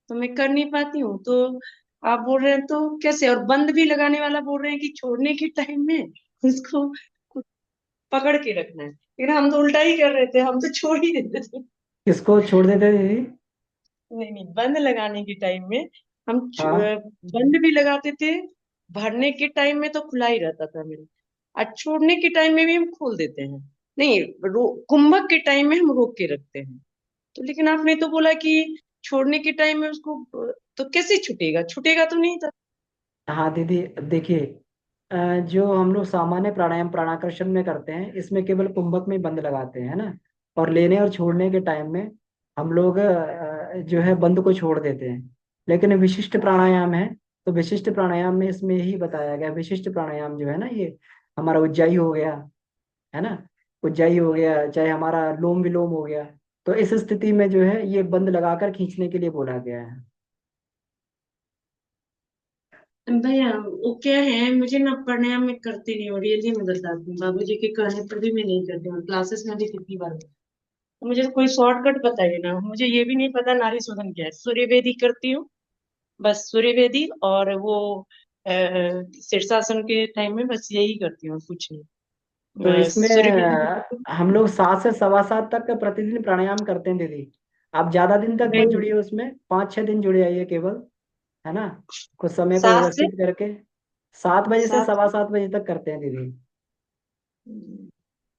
तो मैं कर नहीं पाती हूँ। तो आप बोल रहे हैं तो कैसे, और बंद भी लगाने वाला बोल रहे हैं कि छोड़ने के टाइम में उसको कुछ पकड़ के रखना है, लेकिन हम तो उल्टा ही कर रहे थे, हम तो छोड़ ही देते थे। किसको छोड़ देते दीदी? नहीं नहीं, बंद लगाने के टाइम में हम हाँ। बंद भी लगाते थे, भरने के टाइम में तो खुला ही रहता था मेरा, और छोड़ने के टाइम में भी हम खोल देते हैं। नहीं, कुंभक के टाइम में हम रोक के रखते हैं। तो लेकिन आपने तो बोला कि छोड़ने के टाइम में उसको, तो कैसे छूटेगा, छूटेगा तो नहीं था। हाँ दीदी, देखिए, जो हम लोग सामान्य प्राणायाम प्राणाकर्षण में करते हैं, इसमें केवल कुंभक में ही बंद लगाते हैं ना। और लेने और छोड़ने के टाइम में हम लोग जो है बंद को छोड़ देते हैं। लेकिन विशिष्ट प्राणायाम है, तो विशिष्ट प्राणायाम में इसमें यही बताया गया। विशिष्ट प्राणायाम जो है ना, ये हमारा उज्जाई हो गया, है ना, उज्जाई हो गया, चाहे हमारा लोम विलोम हो गया, तो इस स्थिति में जो है ये बंद लगाकर खींचने के लिए बोला गया है। भैया वो क्या है, मुझे ना प्राणायाम में करती नहीं हो, रियली मैं बताती हूँ, बाबूजी के कहने पर भी मैं नहीं करती हूँ, क्लासेस में भी कितनी बार। तो मुझे कोई शॉर्टकट बताइए ना, मुझे ये भी नहीं पता नारी शोधन क्या है। सूर्य वेदी करती हूँ, बस सूर्य वेदी, और वो शीर्षासन के टाइम में बस यही करती हूँ, कुछ नहीं। तो इसमें सूर्य वेदी भी करती हम लोग 7 से 7.25 तक प्रतिदिन प्राणायाम करते हैं दीदी। आप ज्यादा दिन तक मत हूँ। जुड़िए उसमें, 5-6 दिन जुड़े आइए केवल, है ना, कुछ समय को सात से व्यवस्थित करके। 7 बजे से सात। 7:15 बजे तक करते हैं दीदी।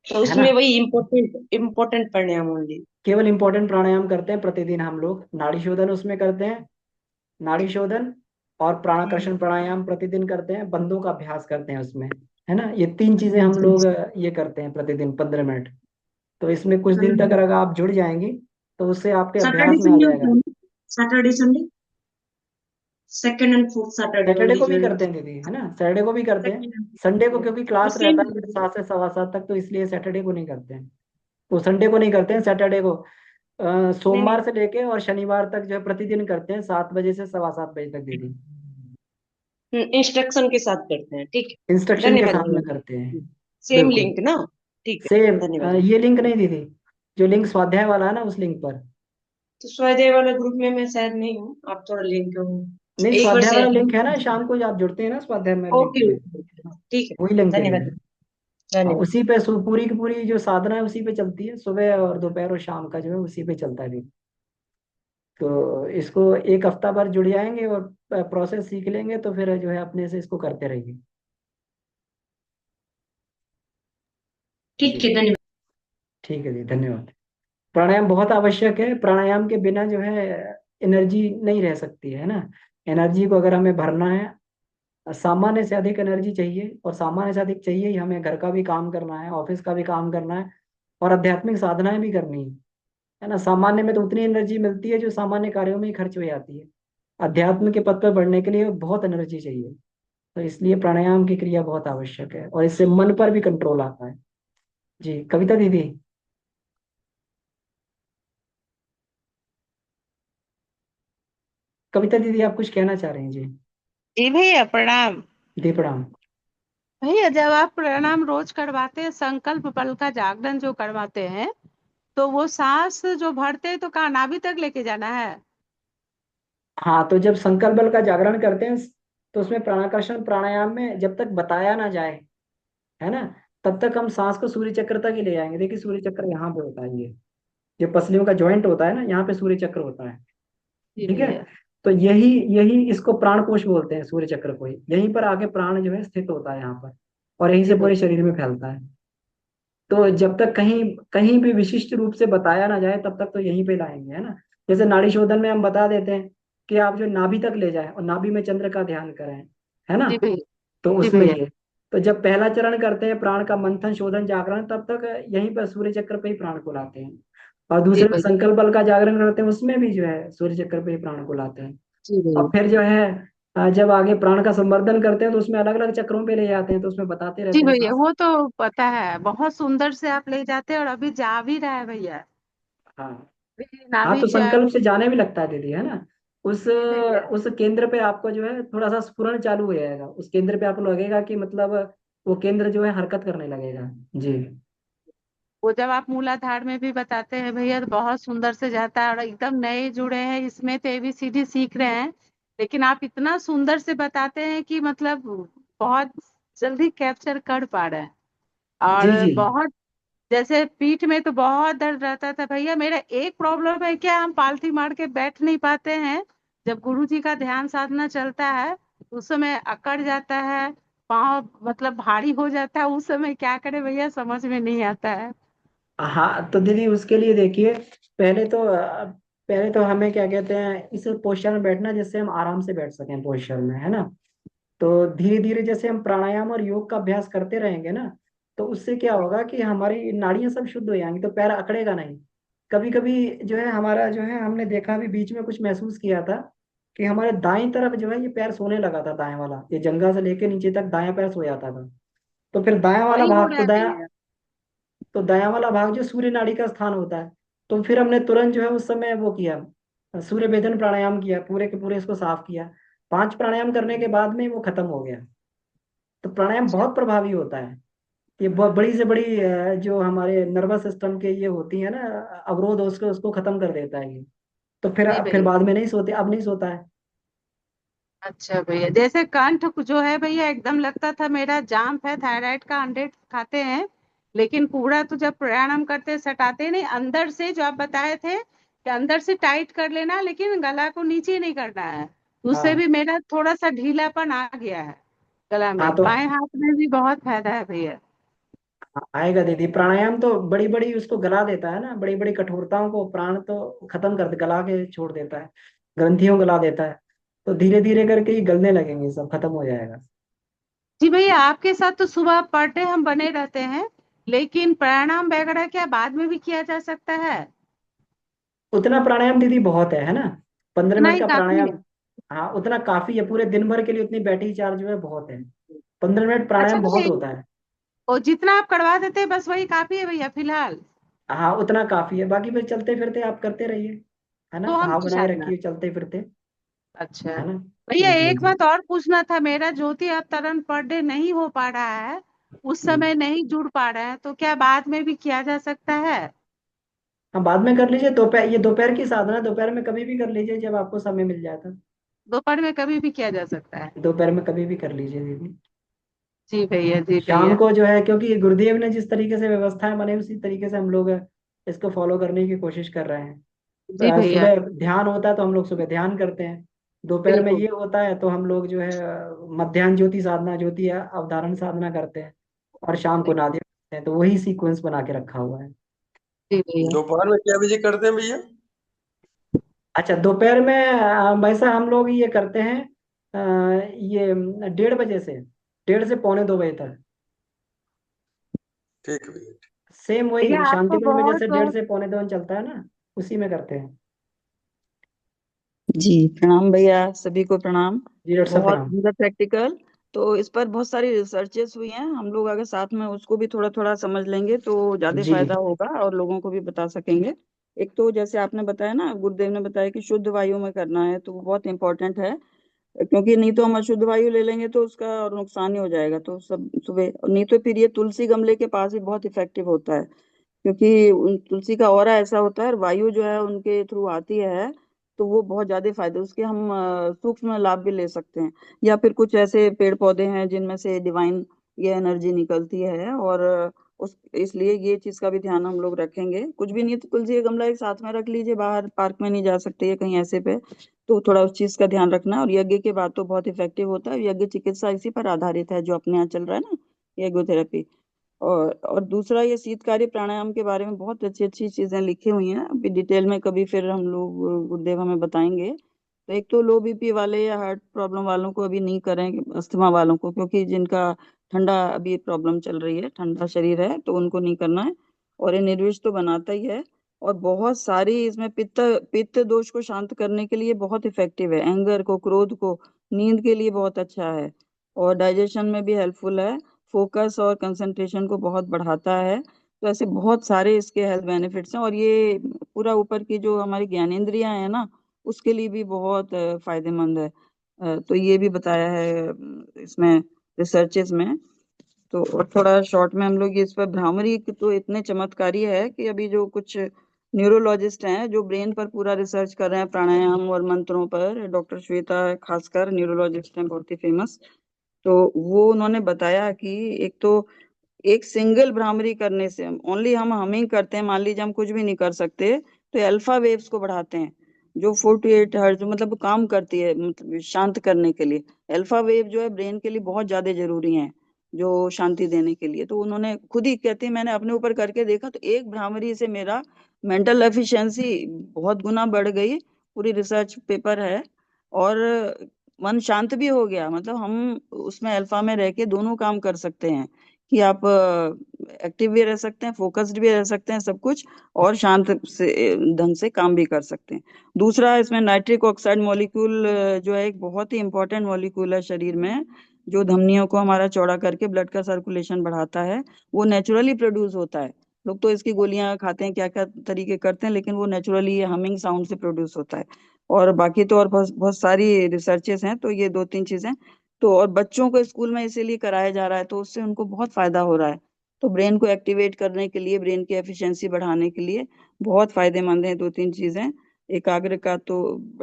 तो है ना। उसमें वही इम्पोर्टेंट इम्पोर्टेंट प्राणायाम ओनली। केवल इंपॉर्टेंट प्राणायाम करते हैं प्रतिदिन हम लोग। नाड़ी शोधन उसमें करते हैं, नाड़ी शोधन और प्राणाकर्षण प्राणायाम प्रतिदिन करते हैं, बंदों का अभ्यास करते हैं उसमें। है ना, ये तीन चीजें हम लोग ये करते हैं प्रतिदिन 15 मिनट। तो इसमें कुछ दिन तक अगर आप जुड़ जाएंगी तो उससे आपके सैटरडे अभ्यास में आ संडे जाएगा। होता है ना? Saturday Sunday, second and fourth Saturday Saturday only को भी ज्वाइन। करते हैं दीदी, है ना, सैटरडे को भी करते हैं। सेकंड एंड संडे को फोर्थ क्योंकि तो क्लास सेम रहता है मेरे 7 से 7:15 तक, तो इसलिए सैटरडे को नहीं करते हैं। तो संडे को नहीं करते हैं, सैटरडे को नहीं नहीं, सोमवार से लेके और शनिवार तक जो है प्रतिदिन करते हैं, 7 बजे से 7:15 बजे तक दीदी। इंस्ट्रक्शन के साथ करते हैं, ठीक है, इंस्ट्रक्शन के धन्यवाद साथ में भैया। करते हैं। सेम बिल्कुल लिंक ना? ठीक है, सेम। धन्यवाद। ये लिंक नहीं दीदी, जो लिंक स्वाध्याय वाला है ना उस लिंक पर। तो स्वाध्याय वाला ग्रुप में मैं शायद नहीं हूँ, आप थोड़ा लिंक हो, नहीं, एक बार स्वाध्याय वाला शेयर। लिंक है ना, शाम को जो आप जुड़ते हैं ना स्वाध्याय में लिंक ओके में, ओके ओके, ठीक है, वही लिंक है धन्यवाद दीदी। हाँ, धन्यवाद। उसी पे पूरी की पूरी जो साधना है उसी पे चलती है, सुबह और दोपहर और शाम का जो है उसी पे चलता है दीदी। तो इसको एक हफ्ता भर जुड़ जाएंगे और प्रोसेस सीख लेंगे तो फिर जो है अपने से इसको करते रहेंगे। ठीक जी है, धन्यवाद। ठीक है जी, धन्यवाद। प्राणायाम बहुत आवश्यक है, प्राणायाम के बिना जो है एनर्जी नहीं रह सकती है ना। एनर्जी को अगर हमें भरना है, सामान्य से अधिक एनर्जी चाहिए, और सामान्य से अधिक चाहिए ही हमें घर का भी काम करना है, ऑफिस का भी काम करना है, और आध्यात्मिक साधनाएं भी करनी है ना। सामान्य में तो उतनी एनर्जी मिलती है जो सामान्य कार्यों में ही खर्च हो जाती है। अध्यात्म के पद पर बढ़ने के लिए बहुत एनर्जी चाहिए। तो इसलिए प्राणायाम की क्रिया बहुत आवश्यक है, और इससे मन पर भी कंट्रोल आता है। जी कविता दीदी। कविता दीदी आप कुछ कहना चाह रही हैं? जी जी भैया प्रणाम। दी प्रणाम। भैया जब आप प्रणाम रोज करवाते हैं, संकल्प बल का जागरण जो करवाते हैं, तो वो सांस जो भरते हैं तो कहाँ नाभि तक लेके जाना है? हाँ, तो जब संकल्प बल का जागरण करते हैं तो उसमें प्राणाकर्षण प्राणायाम में जब तक बताया ना जाए, है ना, तब तक हम सांस को सूर्य चक्र तक ही ले जाएंगे। देखिए सूर्य चक्र यहाँ पे होता है, ये जो पसलियों का जॉइंट होता है ना, यहाँ पे सूर्य चक्र होता है। जी ठीक है, भैया। तो यही यही इसको प्राण कोश बोलते हैं, सूर्य चक्र को ही। यहीं पर आके प्राण जो है स्थित होता है यहाँ पर, और यहीं जी से पूरे भैया। शरीर में फैलता है। तो जब तक कहीं कहीं भी विशिष्ट रूप से बताया ना जाए तब तक तो यहीं पे लाएंगे, है ना। जैसे नाड़ी शोधन में हम बता देते हैं कि आप जो नाभि तक ले जाएं और नाभि में चंद्र का ध्यान करें, है ना। जी भैया। तो जी उसमें भैया। ये, तो जब पहला चरण करते हैं प्राण का मंथन शोधन जागरण, तब तक यहीं पर सूर्य चक्र पे ही प्राण को लाते हैं। और जी दूसरे में भैया। संकल्प बल का जागरण करते हैं, उसमें भी जो है सूर्य चक्र पे ही प्राण को लाते हैं। जी और भैया। फिर जो है जब आगे प्राण का संवर्धन करते हैं तो उसमें अलग अलग चक्रों पे ले जाते हैं, तो उसमें बताते जी रहते हैं भैया, सांस। वो तो पता है, बहुत सुंदर से आप ले जाते हैं और अभी जा भी रहा है भैया। हाँ अभी हाँ, नाभि तो जा। संकल्प से जाने भी लगता है दीदी, है ना। उस जी भैया। उस केंद्र पे आपको जो है थोड़ा सा स्फुरण चालू हो जाएगा, उस केंद्र पे आपको लगेगा कि मतलब वो केंद्र जो है हरकत करने लगेगा। जी वो जब आप मूलाधार में भी बताते हैं भैया, तो बहुत सुंदर से जाता है, और एकदम नए जुड़े हैं इसमें तो एबीसीडी सीख रहे हैं, लेकिन आप इतना सुंदर से बताते हैं कि मतलब बहुत जल्दी कैप्चर कर पा रहे हैं। जी और जी। बहुत, जैसे पीठ में तो बहुत दर्द रहता था भैया। मेरा एक प्रॉब्लम है, क्या हम पालथी मार के बैठ नहीं पाते हैं। जब गुरु जी का ध्यान साधना चलता है उस समय अकड़ जाता है, पाँव मतलब भारी हो जाता है, उस समय क्या करे भैया समझ में नहीं आता है। हाँ, तो दीदी उसके लिए देखिए, पहले तो हमें क्या कहते हैं, इस पोस्चर में बैठना जिससे हम आराम से बैठ सकें पोस्चर में, है ना। तो धीरे धीरे जैसे हम प्राणायाम और योग का अभ्यास करते रहेंगे ना, तो उससे क्या होगा कि हमारी नाड़ियां सब शुद्ध हो जाएंगी, तो पैर अकड़ेगा नहीं। कभी कभी जो है हमारा जो है, हमने देखा भी बीच में कुछ महसूस किया था कि हमारे दाईं तरफ जो है ये पैर सोने लगा था, दाएं वाला ये जंघा से लेके नीचे तक दायां पैर सो जाता था। तो फिर दायां वाला वही हो भाग रहा है भैया। तो दायां वाला भाग जो सूर्य नाड़ी का स्थान होता है, तो फिर हमने तुरंत जो है उस समय वो किया, सूर्य भेदन प्राणायाम किया, पूरे के पूरे इसको साफ किया। 5 प्राणायाम करने के बाद में वो खत्म हो गया। तो प्राणायाम अच्छा। बहुत प्रभावी होता है। ये बहुत बड़ी से बड़ी जो हमारे नर्वस सिस्टम के ये होती है ना अवरोध, उसको उसको खत्म कर देता है ये। तो जी फिर भैया। बाद में नहीं सोते, अब नहीं सोता है। अच्छा भैया, जैसे कंठ जो है भैया, एकदम लगता था मेरा जाम है, थायराइड का 100 खाते हैं, लेकिन पूरा तो जब प्राणायाम करते हैं सटाते नहीं, अंदर से जो आप बताए थे कि अंदर से टाइट कर लेना, लेकिन गला को नीचे नहीं करना है, उससे हाँ भी मेरा थोड़ा सा ढीलापन आ गया है गला हाँ, में। तो बाएं हाथ में भी बहुत फायदा है भैया। हाँ, आएगा दीदी। प्राणायाम तो बड़ी बड़ी उसको गला देता है ना, बड़ी बड़ी कठोरताओं को प्राण तो खत्म कर गला के छोड़ देता है, ग्रंथियों गला देता है। तो धीरे धीरे करके ही गलने लगेंगे, सब खत्म हो जाएगा। जी भैया, आपके साथ तो सुबह पर डे हम बने रहते हैं, लेकिन प्राणायाम वगैरह क्या बाद में भी किया जा सकता है? उतना प्राणायाम दीदी बहुत है ना, 15 मिनट नहीं, का काफी है। प्राणायाम। हाँ, उतना काफी है, पूरे दिन भर के लिए उतनी बैटरी चार्ज जो है बहुत है। 15 मिनट अच्छा प्राणायाम बहुत भाई, होता है। और जितना आप करवा देते हैं बस वही काफी है भैया फिलहाल? हाँ, उतना काफी है, बाकी फिर चलते फिरते आप करते रहिए, है ना, तो हम भाव बनाए साधना। रखिए चलते फिरते। अच्छा है ना। भैया, जी एक जी। बात और पूछना था, मेरा ज्योति अवतरण पर डे नहीं हो पा रहा है, उस हम्म। समय नहीं जुड़ पा रहे हैं, तो क्या बाद में भी किया जा सकता है? हाँ, बाद में कर लीजिए, दोपहर, ये दोपहर की साधना, दोपहर में कभी भी कर लीजिए जब आपको समय मिल जाए तो। दोपहर में कभी भी किया जा सकता है? दोपहर में कभी भी कर लीजिए दीदी। जी भैया, जी शाम भैया। को जो है, क्योंकि गुरुदेव ने जिस तरीके से व्यवस्थाएं बनाई उसी तरीके से हम लोग इसको फॉलो करने की कोशिश कर रहे हैं। जी भैया, सुबह ध्यान होता है तो हम लोग सुबह ध्यान करते हैं, दोपहर में बिल्कुल। ये होता है तो हम लोग जो है मध्याह्न ज्योति साधना, ज्योति अवधारण साधना करते हैं, और शाम को नादिया करते हैं। तो वही सीक्वेंस बना के रखा हुआ है। जी भैया। दोपहर में क्या बजे करते हैं भैया? अच्छा, दोपहर में वैसा हम लोग ये करते हैं, ये 1:30 बजे से, 1:30 से 1:45 बजे तक। ठीक है भैया। सेम भैया वही शांति आपको कुंज में बहुत जैसे डेढ़ बहुत से पौने दो चलता है ना, उसी में करते हैं। जी प्रणाम भैया, सभी को प्रणाम। जी डॉक्टर साहब बहुत प्रणाम। सुंदर प्रैक्टिकल। तो इस पर बहुत सारी रिसर्चेस हुई हैं, हम लोग अगर साथ में उसको भी थोड़ा थोड़ा समझ लेंगे तो ज्यादा जी फायदा होगा और लोगों को भी बता सकेंगे। एक तो जैसे आपने बताया ना, गुरुदेव ने बताया कि शुद्ध वायु में करना है, तो वो बहुत इंपॉर्टेंट है। क्योंकि नहीं तो हम अशुद्ध वायु ले लेंगे तो उसका और नुकसान ही हो जाएगा। तो सब सुबह, और नहीं तो फिर ये तुलसी गमले के पास भी बहुत इफेक्टिव होता है, क्योंकि तुलसी का ऑरा ऐसा होता है और वायु जो है उनके थ्रू आती है। तो वो बहुत ज्यादा फायदे, उसके हम सूक्ष्म लाभ भी ले सकते हैं। या फिर कुछ ऐसे पेड़ पौधे हैं जिनमें से डिवाइन ये एनर्जी निकलती है, और उस इसलिए ये चीज का भी ध्यान हम लोग रखेंगे। कुछ भी नहीं तो तुलसी का गमला एक साथ में रख लीजिए, बाहर पार्क में नहीं जा सकते या कहीं ऐसे पे, तो थोड़ा उस चीज का ध्यान रखना। और यज्ञ के बाद तो बहुत इफेक्टिव होता है, यज्ञ चिकित्सा इसी पर आधारित है जो अपने यहाँ चल रहा है ना, यज्ञोथेरेपी। और दूसरा, ये शीतकारी प्राणायाम के बारे में बहुत अच्छी अच्छी चीजें लिखी हुई हैं, अभी डिटेल में कभी फिर हम लोग गुरुदेव हमें बताएंगे। तो एक तो लो बीपी वाले या हार्ट प्रॉब्लम वालों को अभी नहीं करें, अस्थमा वालों को, क्योंकि जिनका ठंडा अभी प्रॉब्लम चल रही है, ठंडा शरीर है, तो उनको नहीं करना है। और ये निर्विष तो बनाता ही है। और बहुत सारी इसमें पित्त पित्त दोष को शांत करने के लिए बहुत इफेक्टिव है, एंगर को, क्रोध को, नींद के लिए बहुत अच्छा है, और डाइजेशन में भी हेल्पफुल है, फोकस और कंसंट्रेशन को बहुत बढ़ाता है। तो ऐसे बहुत सारे इसके हेल्थ बेनिफिट्स हैं। और ये पूरा ऊपर की जो हमारी ज्ञानेंद्रियां हैं ना, उसके लिए भी बहुत फायदेमंद है। तो ये भी बताया है इसमें रिसर्चेस में। तो और थोड़ा शॉर्ट में हम लोग ये इस पर, भ्रामरी की तो इतने चमत्कारी है कि अभी जो कुछ न्यूरोलॉजिस्ट हैं जो ब्रेन पर पूरा रिसर्च कर रहे हैं प्राणायाम और मंत्रों पर, डॉक्टर श्वेता खासकर न्यूरोलॉजिस्ट हैं, बहुत ही फेमस। तो वो उन्होंने बताया कि एक तो एक सिंगल भ्रामरी करने से, ओनली हम हमिंग करते हैं, मान लीजिए हम कुछ भी नहीं कर सकते, तो अल्फा वेव्स को बढ़ाते हैं, जो 48 हर्ट्ज मतलब काम करती है, मतलब शांत करने के लिए। अल्फा वेव जो है ब्रेन के लिए बहुत ज्यादा जरूरी है, जो शांति देने के लिए। तो उन्होंने खुद ही कहते हैं, मैंने अपने ऊपर करके देखा तो एक भ्रामरी से मेरा मेंटल एफिशिएंसी बहुत गुना बढ़ गई, पूरी रिसर्च पेपर है। और मन शांत भी हो गया, मतलब हम उसमें अल्फा में रह के दोनों काम कर सकते हैं, कि आप एक्टिव भी रह सकते हैं, फोकस्ड भी रह सकते हैं, सब कुछ, और शांत से ढंग से काम भी कर सकते हैं। दूसरा, इसमें नाइट्रिक ऑक्साइड मॉलिक्यूल जो है एक बहुत ही इंपॉर्टेंट मॉलिक्यूल है शरीर में, जो धमनियों को हमारा चौड़ा करके ब्लड का सर्कुलेशन बढ़ाता है। वो नेचुरली प्रोड्यूस होता है। लोग तो इसकी गोलियां खाते हैं, क्या क्या तरीके करते हैं, लेकिन वो नेचुरली ये हमिंग साउंड से प्रोड्यूस होता है। और बाकी तो और बहुत बहुत सारी रिसर्चेस हैं, तो ये दो तीन चीजें। तो और बच्चों को स्कूल में इसीलिए कराया जा रहा है, तो उससे उनको बहुत फायदा हो रहा है। तो ब्रेन को एक्टिवेट करने के लिए, ब्रेन की एफिशिएंसी बढ़ाने के लिए बहुत फायदेमंद है दो तीन चीजें। एकाग्र का तो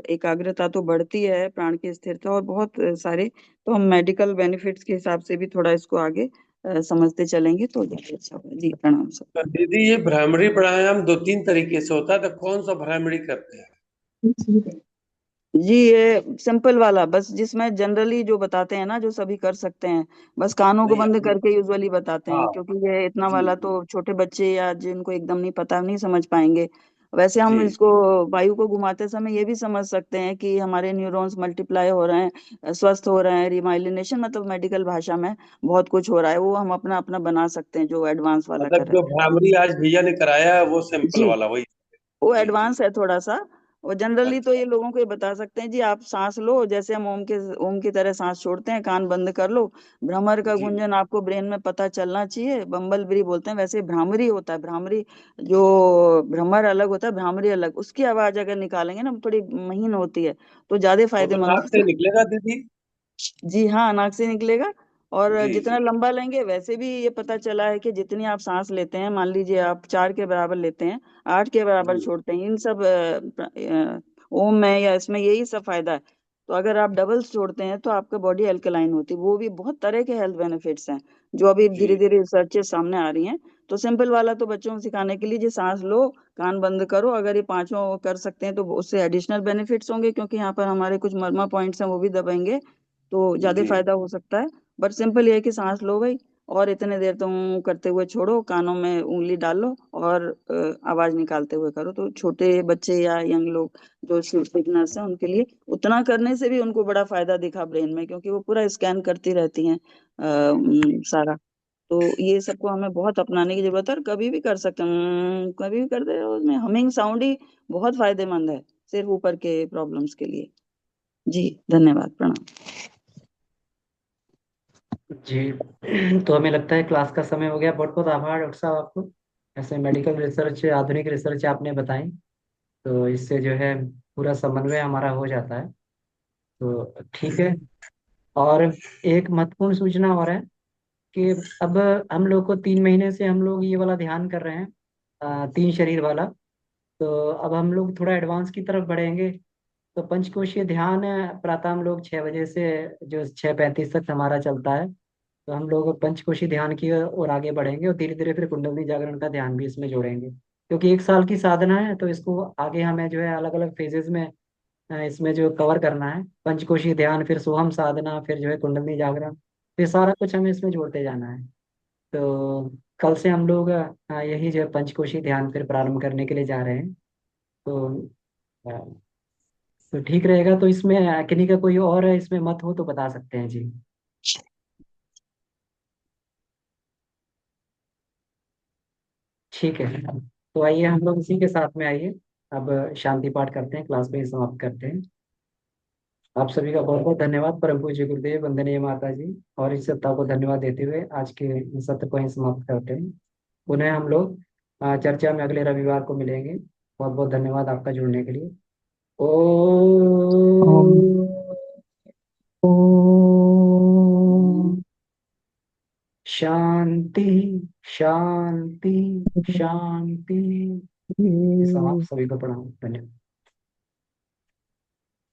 एकाग्रता तो बढ़ती है, प्राण की स्थिरता, और बहुत सारे। तो हम मेडिकल बेनिफिट्स के हिसाब से भी थोड़ा इसको आगे समझते चलेंगे तो ज्यादा अच्छा होगा। जी प्रणाम सर। तो दीदी, ये भ्रामरी प्राणायाम दो तीन तरीके से होता है, तो कौन सा भ्रामरी करते हैं? जी ये सिंपल वाला बस, जिसमें जनरली जो बताते हैं ना, जो सभी कर सकते हैं, बस कानों को नहीं बंद अभी। करके यूजुअली बताते हाँ। हैं, क्योंकि ये इतना जी वाला जी। तो छोटे बच्चे या जिनको एकदम नहीं पता नहीं समझ पाएंगे। वैसे जी हम इसको वायु को घुमाते समय ये भी समझ सकते हैं कि हमारे न्यूरॉन्स मल्टीप्लाई हो रहे हैं, स्वस्थ हो रहे हैं, रिमाइलिनेशन मतलब मेडिकल भाषा में बहुत कुछ हो रहा है, वो हम अपना अपना बना सकते हैं जो एडवांस वाला कर मतलब रहे जो भ्रामरी आज भैया ने कराया है वो हैं। सिंपल जी वाला वही। वो जी जी। एडवांस है थोड़ा सा। वो जनरली तो अच्छा। ये लोगों को ये बता सकते हैं जी, आप सांस लो, जैसे हम ओम की तरह सांस छोड़ते हैं, कान बंद कर लो, भ्रमर का जी गुंजन आपको ब्रेन में पता चलना चाहिए, बम्बल ब्री बोलते हैं, वैसे भ्रामरी होता है, भ्रामरी जो भ्रमर अलग होता है, भ्रामरी अलग, उसकी आवाज अगर निकालेंगे ना थोड़ी महीन होती है, तो ज्यादा वो तो फायदेमंद नाक से निकलेगा दीदी। जी हाँ, नाक से निकलेगा। और जी जितना जी। लंबा लेंगे, वैसे भी ये पता चला है कि जितनी आप सांस लेते हैं, मान लीजिए आप 4 के बराबर लेते हैं, 8 के बराबर जी छोड़ते हैं, इन सब ओम में या इसमें यही सब फायदा है। तो अगर आप डबल छोड़ते हैं तो आपका बॉडी अल्कलाइन होती है, वो भी बहुत तरह के हेल्थ बेनिफिट्स हैं जो अभी धीरे जी। धीरे रिसर्चेस सामने आ रही हैं। तो सिंपल वाला तो बच्चों को सिखाने के लिए, जी सांस लो, कान बंद करो, अगर ये पांचों कर सकते हैं तो उससे एडिशनल बेनिफिट्स होंगे, क्योंकि यहाँ पर हमारे कुछ मर्मा पॉइंट्स हैं वो भी दबेंगे, तो ज्यादा जी फायदा हो सकता है। बट सिंपल ये है कि सांस लो भाई, और इतने देर तुम करते हुए छोड़ो, कानों में उंगली डालो, और आवाज निकालते हुए करो। तो छोटे बच्चे या यंग लोग जो बिगनर्स हैं उनके लिए उतना करने से भी उनको बड़ा फायदा दिखा ब्रेन में, क्योंकि वो पूरा स्कैन करती रहती हैं सारा। तो ये सबको हमें बहुत अपनाने की जरूरत है, और कभी भी कर सकते हैं, कभी भी कर दे, उसमें हमिंग साउंड ही बहुत फायदेमंद है सिर्फ ऊपर के प्रॉब्लम्स के लिए। जी धन्यवाद, प्रणाम। जी। तो हमें लगता है क्लास का समय हो गया। बहुत बहुत आभार डॉक्टर साहब आपको, ऐसे मेडिकल रिसर्च, आधुनिक रिसर्च आपने बताई, तो इससे जो है पूरा समन्वय हमारा हो जाता है। तो ठीक है। और एक महत्वपूर्ण सूचना और है कि अब हम लोग को 3 महीने से हम लोग ये वाला ध्यान कर रहे हैं, 3 शरीर वाला। तो अब हम लोग थोड़ा एडवांस की तरफ बढ़ेंगे। तो पंचकोशीय ध्यान प्रातः हम लोग 6 बजे से जो 6:35 तक हमारा चलता है, तो हम लोग पंचकोशी ध्यान की ओर आगे बढ़ेंगे, और धीरे धीरे फिर कुंडलिनी जागरण का ध्यान भी इसमें जोड़ेंगे, क्योंकि 1 साल की साधना है। तो इसको आगे हमें जो है अलग अलग फेजेस में इसमें जो कवर करना है, पंचकोशी ध्यान, फिर सोहम साधना, फिर जो है कुंडलिनी जागरण, फिर सारा कुछ हमें इसमें जोड़ते जाना है। तो कल से हम लोग यही जो है पंचकोशी ध्यान फिर प्रारंभ करने के लिए जा रहे हैं। तो अ, तो ठीक रहेगा। तो इसमें किन्हीं का कोई और इसमें मत हो तो बता सकते हैं जी। ठीक है। तो आइए हम लोग इसी के साथ में आइए, अब शांति पाठ करते हैं, क्लास में ही समाप्त करते हैं। आप सभी का बहुत बहुत धन्यवाद। परम पूज्य गुरुदेव, वंदनीय माता जी, और इस सप्ताह को धन्यवाद देते हुए आज के इस सत्र को ही समाप्त करते हैं। पुनः हम लोग चर्चा में अगले रविवार को मिलेंगे। बहुत बहुत धन्यवाद आपका जुड़ने के लिए। ओम शांति शांति शांति। समाप्त। सभी को प्रणाम, धन्यवाद।